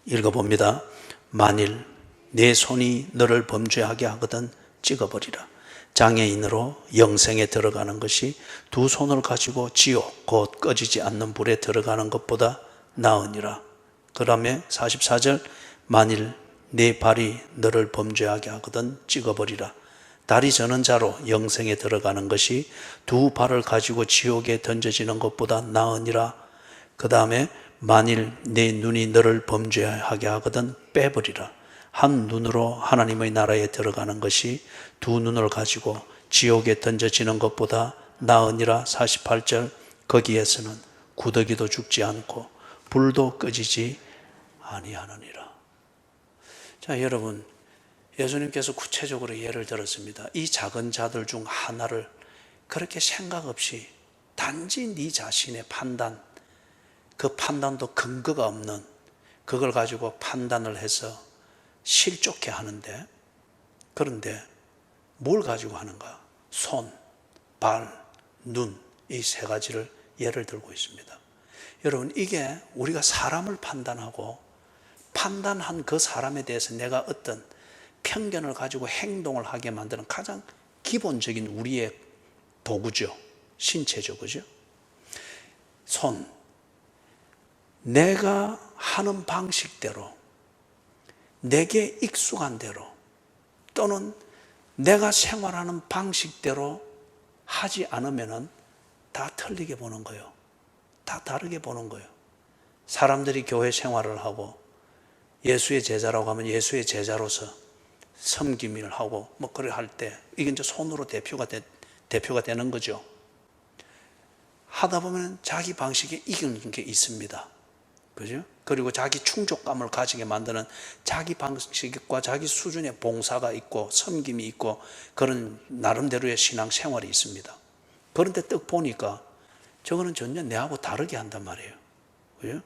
읽어봅니다. 만일 내 손이 너를 범죄하게 하거든 찍어버리라. 장애인으로 영생에 들어가는 것이 두 손을 가지고 지옥 곧 꺼지지 않는 불에 들어가는 것보다 나으니라. 그 다음에 44절 만일 내 발이 너를 범죄하게 하거든 찍어버리라. 다리 저는 자로 영생에 들어가는 것이 두 발을 가지고 지옥에 던져지는 것보다 나으니라. 그 다음에 만일 내 눈이 너를 범죄하게 하거든 빼버리라. 한 눈으로 하나님의 나라에 들어가는 것이 두 눈을 가지고 지옥에 던져지는 것보다 나으니라. 48절 거기에서는 구더기도 죽지 않고 불도 꺼지지 아니하느니라. 자, 여러분, 예수님께서 구체적으로 예를 들었습니다. 이 작은 자들 중 하나를 그렇게 생각 없이 단지 네 자신의 판단, 그 판단도 근거가 없는 그걸 가지고 판단을 해서 실족해 하는데, 그런데 뭘 가지고 하는가? 손, 발, 눈, 이 세 가지를 예를 들고 있습니다. 여러분, 이게 우리가 사람을 판단하고 판단한 그 사람에 대해서 내가 어떤 편견을 가지고 행동을 하게 만드는 가장 기본적인 우리의 도구죠. 신체죠. 그죠? 손. 내가 하는 방식대로, 내게 익숙한 대로, 또는 내가 생활하는 방식대로 하지 않으면은 다 틀리게 보는 거예요. 다 다르게 보는 거예요. 사람들이 교회 생활을 하고 예수의 제자라고 하면 예수의 제자로서 섬김을 하고 뭐 그래 할 때 이게 이제 손으로 대표가 되는 거죠. 하다 보면 자기 방식에 이기는 게 있습니다. 그죠? 그리고 자기 충족감을 가지게 만드는 자기 방식과 자기 수준의 봉사가 있고 섬김이 있고 그런 나름대로의 신앙 생활이 있습니다. 그런데 딱 보니까 저거는 전혀 내하고 다르게 한단 말이에요. 그죠?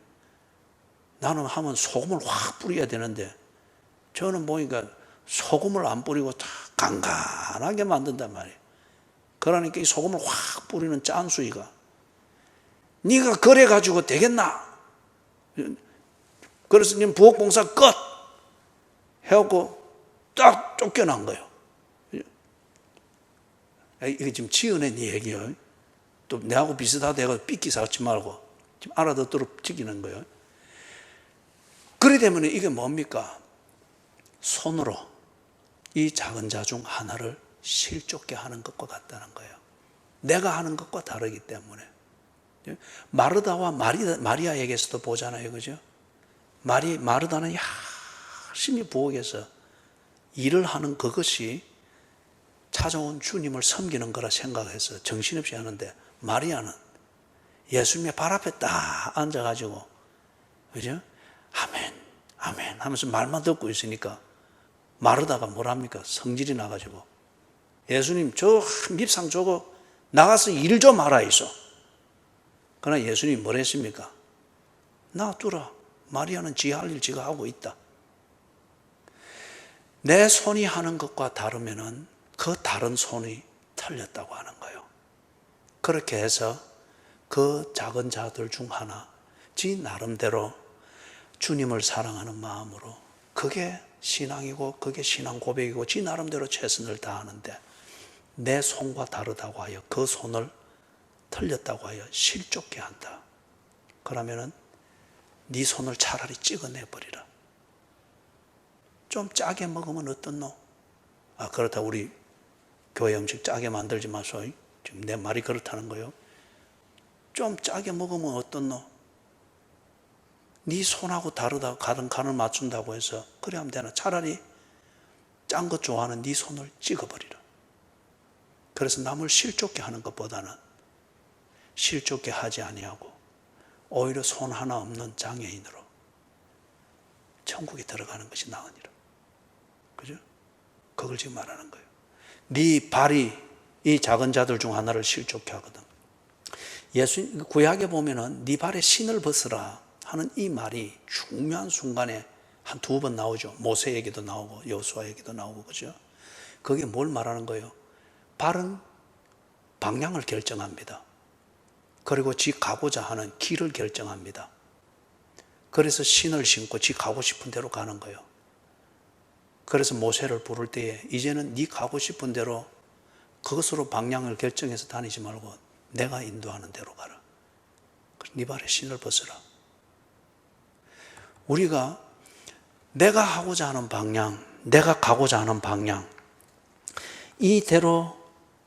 나는 하면 소금을 확 뿌려야 되는데 저는 보니까 소금을 안 뿌리고 다 간간하게 만든단 말이에요. 그러니까 이 소금을 확 뿌리는 짠수이가 네가 그래 가지고 되겠나? 그래서 지금 부엌봉사 끝 해갖고 딱 쫓겨난 거예요. 이게 지금 지어낸 얘기예요. 또 내하고 비슷하다 해서 삐끼 쌓지 말고 지금 알아듣도록 지키는 거예요. 그래 되면 이게 뭡니까? 손으로 이 작은 자 중 하나를 실족게 하는 것과 같다는 거예요. 내가 하는 것과 다르기 때문에. 마르다와 마리아에게서도 보잖아요. 그죠? 마르다는 열심히 부엌에서 일을 하는 그것이 찾아온 주님을 섬기는 거라 생각해서 정신없이 하는데, 마리아는 예수님의 발 앞에 딱 앉아가지고, 그죠? 아멘, 아멘 하면서 말만 듣고 있으니까 마르다가 뭐랍니까? 성질이 나가지고 예수님 저 밉상 저거 나가서 일 좀 하라 있어. 그러나 예수님이 뭘 했습니까? 놔두라. 마리아는 지 할 일 지가 하고 있다. 내 손이 하는 것과 다르면은 그 다른 손이 틀렸다고 하는 거예요. 그렇게 해서 그 작은 자들 중 하나, 지 나름대로 주님을 사랑하는 마음으로, 그게 신앙이고 그게 신앙 고백이고 지 나름대로 최선을 다하는데 내 손과 다르다고 하여 그 손을 틀렸다고 하여 실족게 한다. 그러면은 네 손을 차라리 찍어내버리라. 좀 짜게 먹으면 어떻노? 그렇다 우리 교회 음식 짜게 만들지 마소. 지금 내 말이 그렇다는 거예요. 좀 짜게 먹으면 어떻노? 네 손하고 다르다고 간을 맞춘다고 해서 그래 하면 되나? 차라리 짠 것 좋아하는 네 손을 찍어버리라. 그래서 남을 실족게 하는 것보다는 실족게 하지 아니하고 오히려 손 하나 없는 장애인으로 천국에 들어가는 것이 나으니라. 그죠? 그걸 지금 말하는 거예요. 네 발이 이 작은 자들 중 하나를 실족케 하거든. 구약에 보면은 네 발에 신을 벗으라 하는 이 말이 중요한 순간에 한 두 번 나오죠. 모세 얘기도 나오고 여호수아 얘기도 나오고. 그죠? 그게 뭘 말하는 거예요? 발은 방향을 결정합니다. 그리고 지 가고자 하는 길을 결정합니다. 그래서 신을 신고 지 가고 싶은 대로 가는 거예요. 그래서 모세를 부를 때에 이제는 네 가고 싶은 대로 그것으로 방향을 결정해서 다니지 말고 내가 인도하는 대로 가라. 네 발에 신을 벗으라. 우리가 내가 하고자 하는 방향, 내가 가고자 하는 방향, 이대로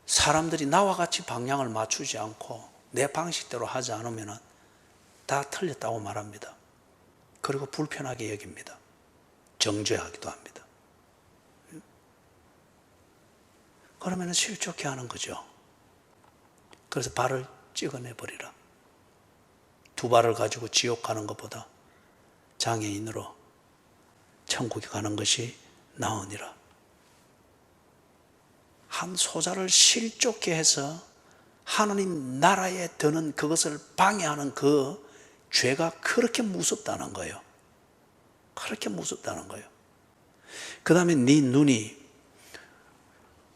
사람들이 나와 같이 방향을 맞추지 않고 내 방식대로 하지 않으면 다 틀렸다고 말합니다. 그리고 불편하게 여깁니다. 정죄하기도 합니다. 그러면 실족해 하는 거죠. 그래서 발을 찍어내버리라. 두 발을 가지고 지옥 가는 것보다 장애인으로 천국에 가는 것이 나으니라. 한 소자를 실족해 해서 하나님 나라에 드는 그것을 방해하는 그 죄가 그렇게 무섭다는 거예요. 그렇게 무섭다는 거예요. 그 다음에 네 눈이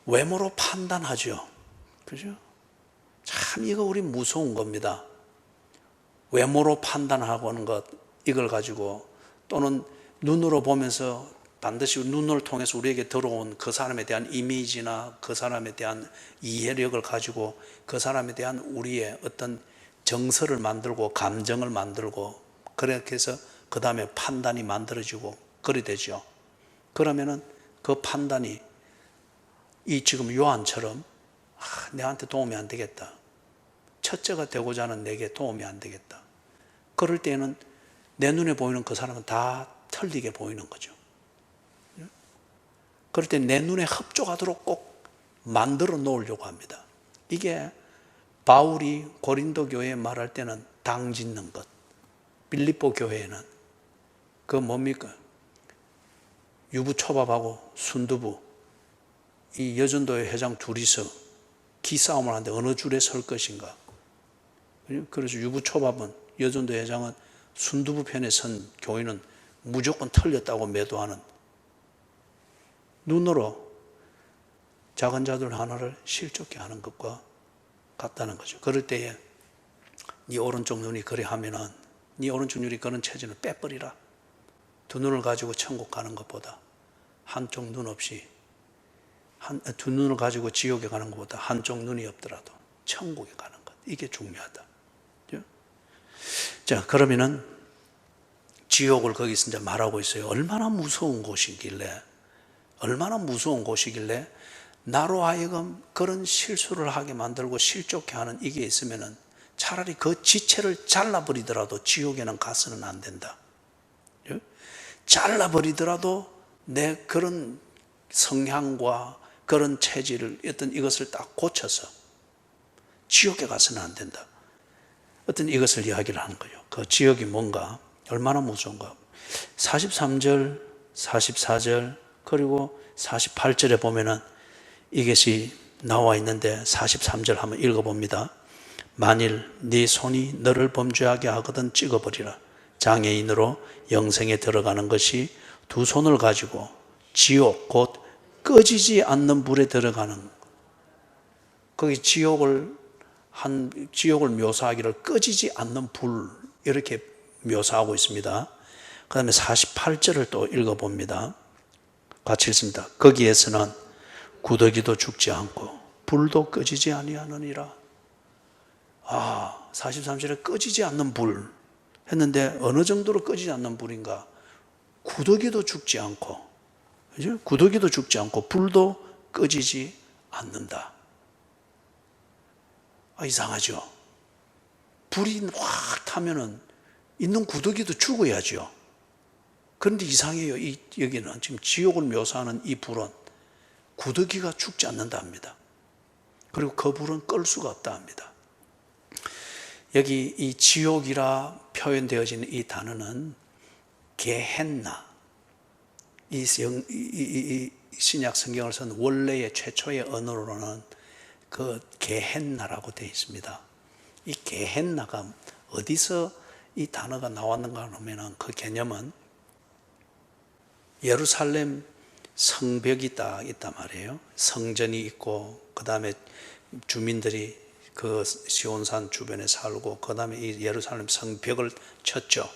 외모로 판단하죠. 그죠? 참 이거 우리 무서운 겁니다. 외모로 판단하고 하는 것, 이걸 가지고 또는 눈으로 보면서 반드시 눈을 통해서 우리에게 들어온 그 사람에 대한 이미지나 그 사람에 대한 이해력을 가지고 그 사람에 대한 우리의 어떤 정서를 만들고 감정을 만들고 그렇게 해서 그 다음에 판단이 만들어지고 그래 되죠. 그러면은 그 판단이 이 지금 요한처럼 내한테 도움이 안 되겠다. 첫째가 되고자 하는 내게 도움이 안 되겠다. 그럴 때에는 내 눈에 보이는 그 사람은 다 틀리게 보이는 거죠. 그럴 때 내 눈에 흡족하도록 꼭 만들어 놓으려고 합니다. 이게 바울이 고린도 교회에 말할 때는 당 짓는 것, 빌립보 교회에는 그 뭡니까? 유부초밥하고 순두부, 이 여전도회 회장 둘이서 기싸움을 하는데 어느 줄에 설 것인가. 그래서 유부초밥은, 여전도 회장은 순두부 편에 선 교인은 무조건 틀렸다고 매도하는, 눈으로 작은 자들 하나를 실족해 하는 것과 같다는 거죠. 그럴 때에 네 오른쪽 눈이 그래 하면은 네 오른쪽 눈이 그런 체질을 빼버리라. 두 눈을 가지고 천국 가는 것보다 한쪽 눈 없이 두 눈을 가지고 지옥에 가는 것보다 한쪽 눈이 없더라도 천국에 가는 것, 이게 중요하다. 자, 그러면은 지옥을 거기서 이제 말하고 있어요. 얼마나 무서운 곳이길래, 얼마나 무서운 곳이길래 나로 하여금 그런 실수를 하게 만들고 실족해 하는 이게 있으면은 차라리 그 지체를 잘라버리더라도 지옥에는 가서는 안 된다. 잘라버리더라도 내 그런 성향과 그런 체질을 어떤 이것을 딱 고쳐서 지옥에 가서는 안 된다. 어떤 이것을 이야기를 하는 거예요. 그 지옥이 뭔가, 얼마나 무서운가. 43절, 44절, 그리고 48절에 보면은 이것이 나와 있는데 43절 한번 읽어봅니다. 만일 네 손이 너를 범죄하게 하거든 찍어버리라. 장애인으로 영생에 들어가는 것이 두 손을 가지고 지옥, 곧 꺼지지 않는 불에 들어가는, 거기 지옥을 묘사하기를 꺼지지 않는 불, 이렇게 묘사하고 있습니다. 그 다음에 48절을 또 읽어봅니다. 같이 읽습니다. 거기에서는 구더기도 죽지 않고 불도 꺼지지 아니하느니라. 43절에 꺼지지 않는 불 했는데 어느 정도로 꺼지지 않는 불인가? 구더기도 죽지 않고, 그죠? 구더기도 죽지 않고 불도 꺼지지 않는다. 이상하죠? 불이 확 타면은 있는 구더기도 죽어야죠. 그런데 이상해요. 여기는 지금 지옥을 묘사하는 이 불은 구더기가 죽지 않는다 합니다. 그리고 그 불은 끌 수가 없다 합니다. 여기 이 지옥이라 표현되어지는 이 단어는 게헨나, 이 신약 성경을 쓴 원래의 최초의 언어로는 그 게헨나라고 되어 있습니다. 이 게헨나가 어디서 이 단어가 나왔는가 하면 그 개념은 예루살렘 성벽이 있단 말이에요. 성전이 있고 그 다음에 주민들이 그 시온산 주변에 살고 그 다음에 이 예루살렘 성벽을 쳤죠.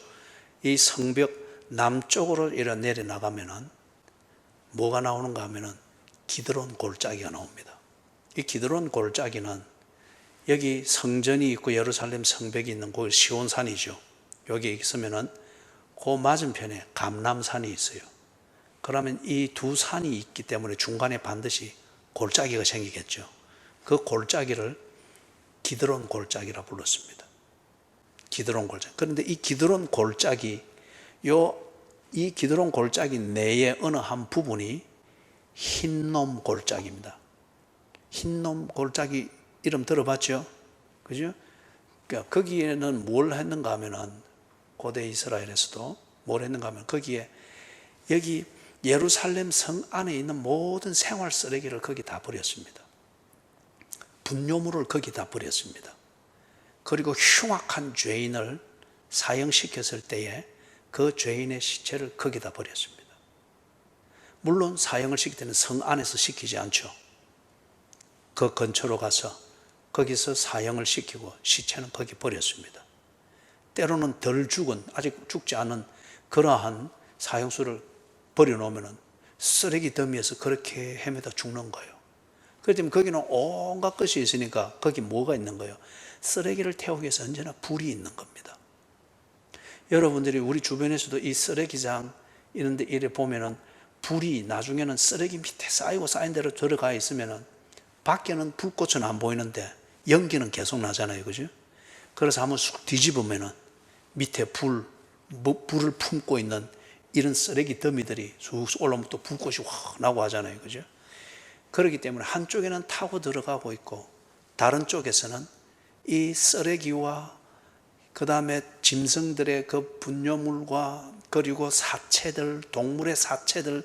이 성벽 남쪽으로 이렇게 내려나가면은 뭐가 나오는가 하면은 기드론 골짜기가 나옵니다. 이 기드론 골짜기는 여기 성전이 있고 예루살렘 성벽이 있는 곳 시온산이죠. 여기 있으면은 그 맞은편에 감람산이 있어요. 그러면 이 두 산이 있기 때문에 중간에 반드시 골짜기가 생기겠죠. 그 골짜기를 기드론 골짜기라 불렀습니다. 기드론 골짜기. 그런데 이 기드론 골짜기, 이 기드론 골짜기 내의 어느 한 부분이 흰놈 골짜기입니다. 흰놈 골짜기 이름 들어봤죠? 그죠? 그러니까 거기에는 뭘 했는가 하면은 고대 이스라엘에서도 뭘 했는가 하면 거기에 여기 예루살렘 성 안에 있는 모든 생활 쓰레기를 거기 다 버렸습니다. 분뇨물을 거기 다 버렸습니다. 그리고 흉악한 죄인을 사형시켰을 때에 그 죄인의 시체를 거기다 버렸습니다. 물론 사형을 시킬 때는 성 안에서 시키지 않죠. 그 근처로 가서 거기서 사형을 시키고 시체는 거기 버렸습니다. 때로는 덜 죽은, 아직 죽지 않은 그러한 사형수를 버려놓으면 쓰레기 더미에서 그렇게 헤매다 죽는 거예요. 그렇기 때문에 거기는 온갖 것이 있으니까 거기 뭐가 있는 거예요? 쓰레기를 태우기 위해서 언제나 불이 있는 겁니다. 여러분들이 우리 주변에서도 이 쓰레기장 이런 데 이래 보면은 불이 나중에는 쓰레기 밑에 쌓이고 쌓인 대로 들어가 있으면은 밖에는 불꽃은 안 보이는데 연기는 계속 나잖아요. 그죠? 그래서 한번 쑥 뒤집으면은 밑에 불을 품고 있는 이런 쓰레기 더미들이 쑥 올라오면 또 불꽃이 확 나고 하잖아요. 그죠? 그렇기 때문에 한쪽에는 타고 들어가고 있고 다른 쪽에서는 이 쓰레기와 그 다음에 짐승들의 그 분뇨물과 그리고 사체들, 동물의 사체들,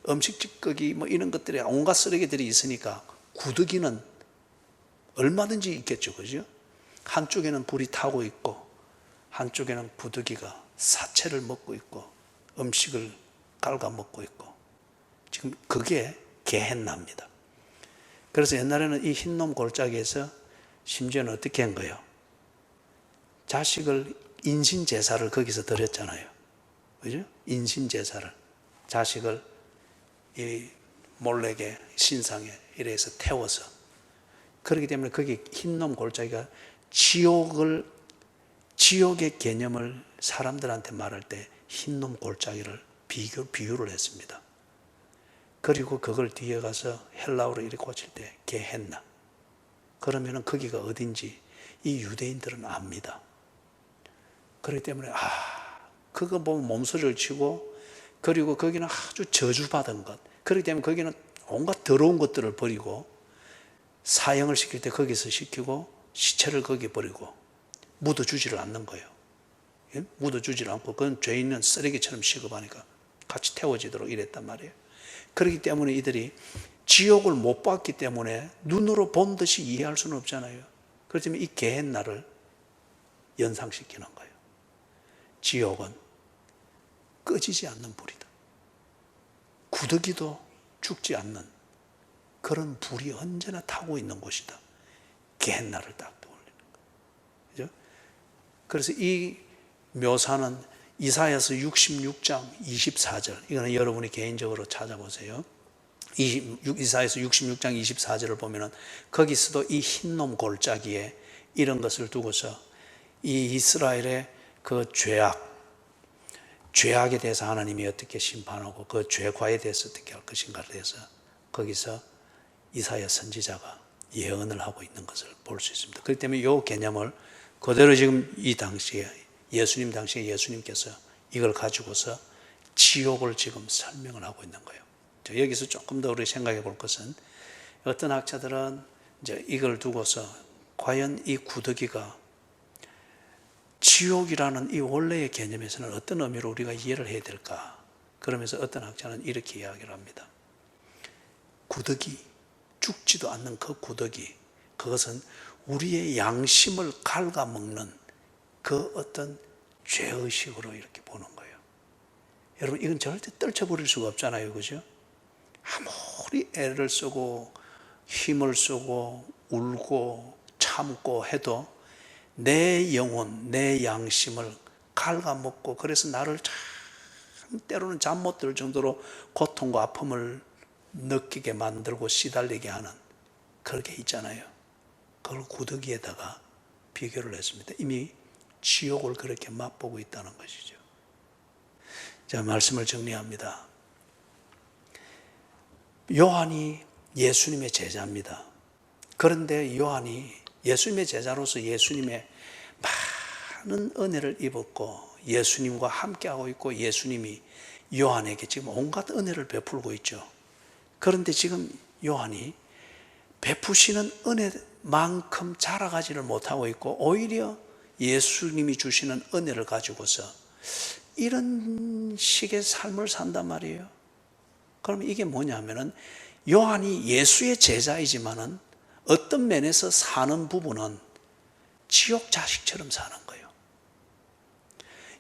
음식 찌꺼기 뭐 이런 것들이 온갖 쓰레기들이 있으니까 구더기는 얼마든지 있겠죠. 그죠? 한쪽에는 불이 타고 있고 한쪽에는 구더기가 사체를 먹고 있고 음식을 갉아 먹고 있고 지금 그게 게헨나입니다. 그래서 옛날에는 이 흰놈 골짜기에서 심지어는 어떻게 한 거예요? 자식을 인신제사를 거기서 드렸잖아요. 그죠? 인신제사를 자식을 이 몰렉의 신상에 이래서 태워서 그렇기 때문에 거기 흰놈 골짜기가 지옥의 개념을 사람들한테 말할 때 흰놈 골짜기를 비유를 했습니다. 그리고 그걸 뒤에 가서 헬라어로 이렇게 고칠 때 게헨나. 그러면은 거기가 어딘지 이 유대인들은 압니다. 그렇기 때문에 그거 보면 몸소리를 치고 그리고 거기는 아주 저주받은 것. 그렇기 때문에 거기는 온갖 더러운 것들을 버리고 사형을 시킬 때 거기서 시키고 시체를 거기 버리고 묻어주지를 않는 거예요. 예? 묻어주지를 않고 그건 죄인은 쓰레기처럼 취급하니까 같이 태워지도록 이랬단 말이에요. 그렇기 때문에 이들이 지옥을 못 봤기 때문에 눈으로 본 듯이 이해할 수는 없잖아요. 그렇지만 이 게헨나를 연상시키는 거예요. 지옥은 꺼지지 않는 불이다. 구더기도 죽지 않는 그런 불이 언제나 타고 있는 곳이다. 게헨나를 딱 떠올리는 거예요. 그죠? 그래서 이 묘사는 이사야서 66장 24절, 이거는 여러분이 개인적으로 찾아보세요. 이사야서 66장 24절을 보면은 거기서도 이 흰놈 골짜기에 이런 것을 두고서 이 이스라엘의 그 죄악에 대해서 하나님이 어떻게 심판하고 그 죄과에 대해서 어떻게 할 것인가에 대해서 거기서 이사야 선지자가 예언을 하고 있는 것을 볼 수 있습니다. 그렇기 때문에 이 개념을 그대로 지금 이 당시에 당시에 예수님께서 이걸 가지고서 지옥을 지금 설명을 하고 있는 거예요. 여기서 조금 더 우리 생각해 볼 것은 어떤 학자들은 이제 이걸 두고서 과연 이 구더기가 지옥이라는 이 원래의 개념에서는 어떤 의미로 우리가 이해를 해야 될까? 그러면서 어떤 학자는 이렇게 이야기를 합니다. 구더기, 죽지도 않는 그 구더기, 그것은 우리의 양심을 갉아먹는 그 어떤 죄의식으로 이렇게 보는 거예요. 여러분, 이건 절대 떨쳐버릴 수가 없잖아요. 그죠? 아무리 애를 쓰고 힘을 쓰고 울고 참고 해도 내 영혼, 내 양심을 갉아먹고 그래서 나를 참 때로는 잠 못 들 정도로 고통과 아픔을 느끼게 만들고 시달리게 하는 그런 게 있잖아요. 그걸 구더기에다가 비교를 했습니다. 이미 지옥을 그렇게 맛보고 있다는 것이죠. 자, 말씀을 정리합니다. 요한이 예수님의 제자입니다. 그런데 요한이 예수님의 제자로서 예수님의 많은 은혜를 입었고 예수님과 함께하고 있고 예수님이 요한에게 지금 온갖 은혜를 베풀고 있죠. 그런데 지금 요한이 베푸시는 은혜만큼 자라가지를 못하고 있고 오히려 예수님이 주시는 은혜를 가지고서 이런 식의 삶을 산단 말이에요. 그럼 이게 뭐냐면은 요한이 예수의 제자이지만은 어떤 면에서 사는 부분은 지옥 자식처럼 사는 거예요.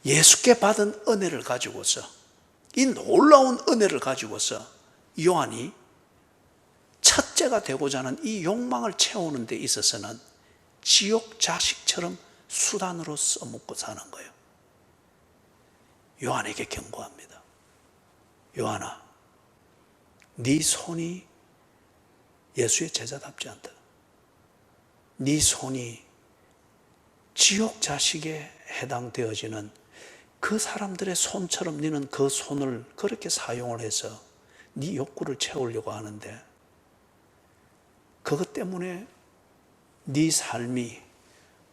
예수께 받은 은혜를 가지고서 이 놀라운 은혜를 가지고서 요한이 첫째가 되고자 하는 이 욕망을 채우는 데 있어서는 지옥 자식처럼 수단으로 써먹고 사는 거예요. 요한에게 경고합니다. 요한아, 네 손이 예수의 제자답지 않다. 네 손이 지옥 자식에 해당되어지는 그 사람들의 손처럼 너는 그 손을 그렇게 사용을 해서 네 욕구를 채우려고 하는데 그것 때문에 네 삶이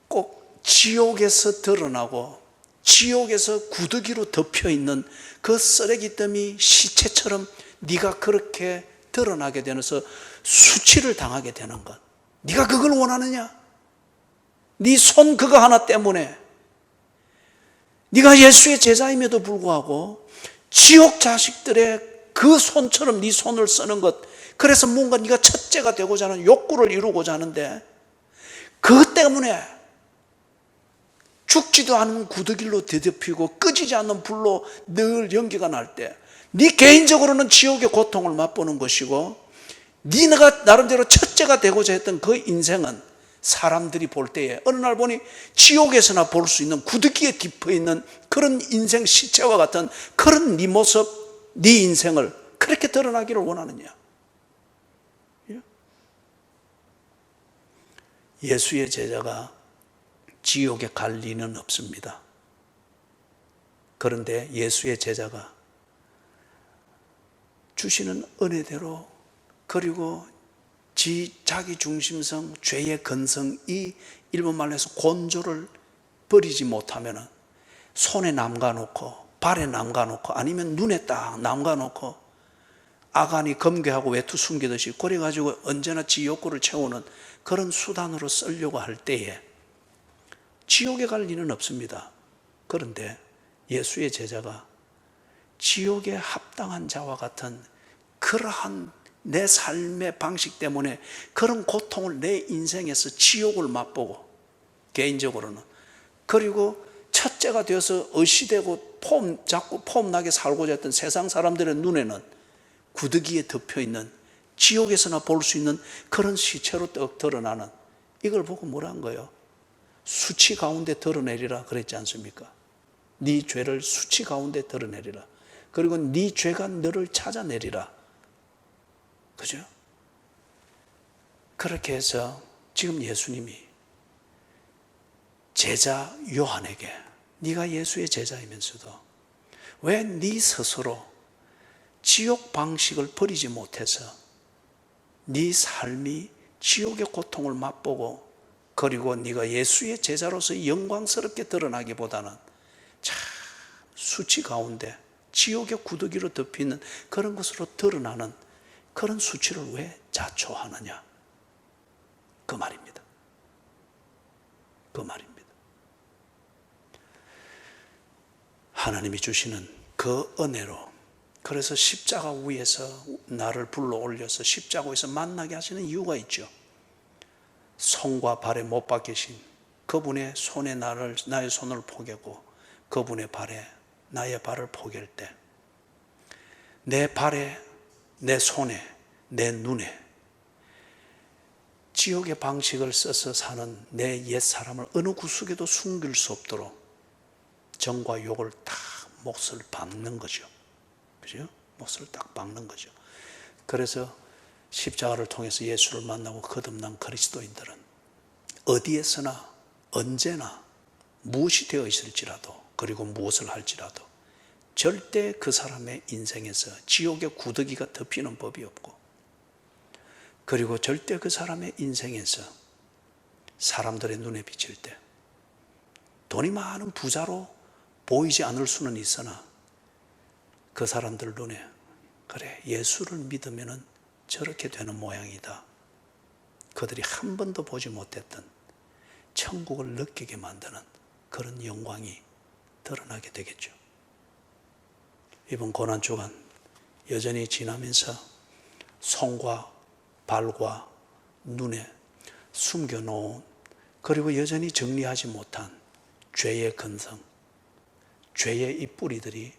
꼭 지옥에서 드러나고 지옥에서 구더기로 덮여있는 그 쓰레기더미 시체처럼 네가 그렇게 드러나게 되면서 수치를 당하게 되는 것. 네가 그걸 원하느냐? 네 손 그거 하나 때문에 네가 예수의 제자임에도 불구하고 지옥 자식들의 그 손처럼 네 손을 쓰는 것, 그래서 뭔가 네가 첫째가 되고자 하는 욕구를 이루고자 하는데 그것 때문에 죽지도 않은 구더기로 뒤덮이고 끄지지 않는 불로 늘 연기가 날 때 네 개인적으로는 지옥의 고통을 맛보는 것이고 네가 나름대로 첫째가 되고자 했던 그 인생은 사람들이 볼 때에 어느 날 보니 지옥에서나 볼 수 있는 구더기에 덮여있는 그런 인생 시체와 같은 그런 네 모습, 네 인생을 그렇게 드러나기를 원하느냐? 예수의 제자가 지옥에 갈 리는 없습니다. 그런데 예수의 제자가 주시는 은혜대로 그리고 자기 중심성, 죄의 근성, 이 일본말로 해서 곤조를 버리지 못하면 손에 남가놓고 발에 남가놓고 아니면 눈에 딱 남가놓고 아간이 검괴하고 외투 숨기듯이 그래가지고 언제나 지 욕구를 채우는 그런 수단으로 쓰려고 할 때에 지옥에 갈 리는 없습니다. 그런데 예수의 제자가 지옥에 합당한 자와 같은 그러한 내 삶의 방식 때문에 그런 고통을 내 인생에서 지옥을 맛보고 개인적으로는 그리고 첫째가 되어서 의시되고 자꾸 폼나게 살고자 했던 세상 사람들의 눈에는 구더기에 덮여있는 지옥에서나 볼 수 있는 그런 시체로 떡 드러나는 이걸 보고 뭐란 거예요? 수치 가운데 드러내리라 그랬지 않습니까? 네 죄를 수치 가운데 드러내리라. 그리고 네 죄가 너를 찾아내리라. 그죠? 그렇게 해서 지금 예수님이 제자 요한에게 네가 예수의 제자이면서도 왜 네 스스로 지옥 방식을 버리지 못해서 네 삶이 지옥의 고통을 맛보고 그리고 네가 예수의 제자로서 영광스럽게 드러나기보다는 참 수치 가운데 지옥의 구더기로 덮이는 그런 것으로 드러나는 그런 수치를 왜 자초하느냐? 그 말입니다. 그 말입니다. 하나님이 주시는 그 은혜로 그래서 십자가 위에서 나를 불러 올려서 십자가 위에서 만나게 하시는 이유가 있죠. 손과 발에 못 박히신 그분의 손에 나의 손을 포개고 그분의 발에 나의 발을 포갤 때 내 발에 내 손에 내 눈에 지옥의 방식을 써서 사는 내 옛사람을 어느 구석에도 숨길 수 없도록 정과 욕을 다 몫을 박는 거죠. 그죠? 몫을 딱 박는 거죠. 그래서 십자가를 통해서 예수를 만나고 거듭난 그리스도인들은 어디에서나 언제나 무엇이 되어 있을지라도 그리고 무엇을 할지라도 절대 그 사람의 인생에서 지옥의 구더기가 덮이는 법이 없고 그리고 절대 그 사람의 인생에서 사람들의 눈에 비칠 때 돈이 많은 부자로 보이지 않을 수는 있으나 그 사람들 눈에 그래, 예수를 믿으면 저렇게 되는 모양이다. 그들이 한 번도 보지 못했던 천국을 느끼게 만드는 그런 영광이 드러나게 되겠죠. 이번 고난주간 여전히 지나면서 손과 발과 눈에 숨겨놓은, 그리고 여전히 정리하지 못한 죄의 근성, 죄의 이 뿌리들이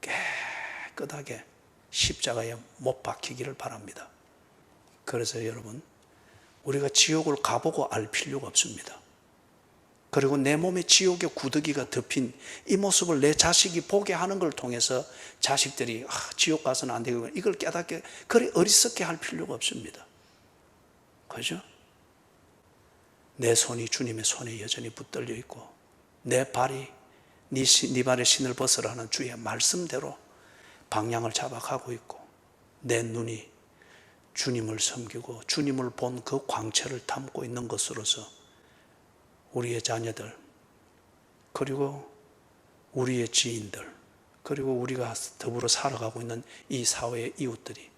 깨끗하게 십자가에 못 박히기를 바랍니다. 그래서 여러분, 우리가 지옥을 가보고 알 필요가 없습니다. 그리고 내 몸에 지옥의 구더기가 덮인 이 모습을 내 자식이 보게 하는 걸 통해서 자식들이 지옥 가서는 안 되고 이걸 깨닫게, 그리 어리석게 할 필요가 없습니다. 그죠? 내 손이 주님의 손에 여전히 붙들려 있고 내 발이 네 발의 신을 벗으라는 주의 말씀대로 방향을 잡아가고 있고 내 눈이 주님을 섬기고 주님을 본 그 광채를 담고 있는 것으로서 우리의 자녀들, 그리고 우리의 지인들, 그리고 우리가 더불어 살아가고 있는 이 사회의 이웃들이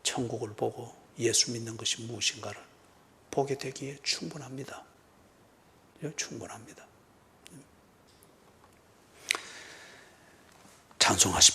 천국을 보고 예수 믿는 것이 무엇인가를 보게 되기에 충분합니다. 충분합니다. 찬송하십시다.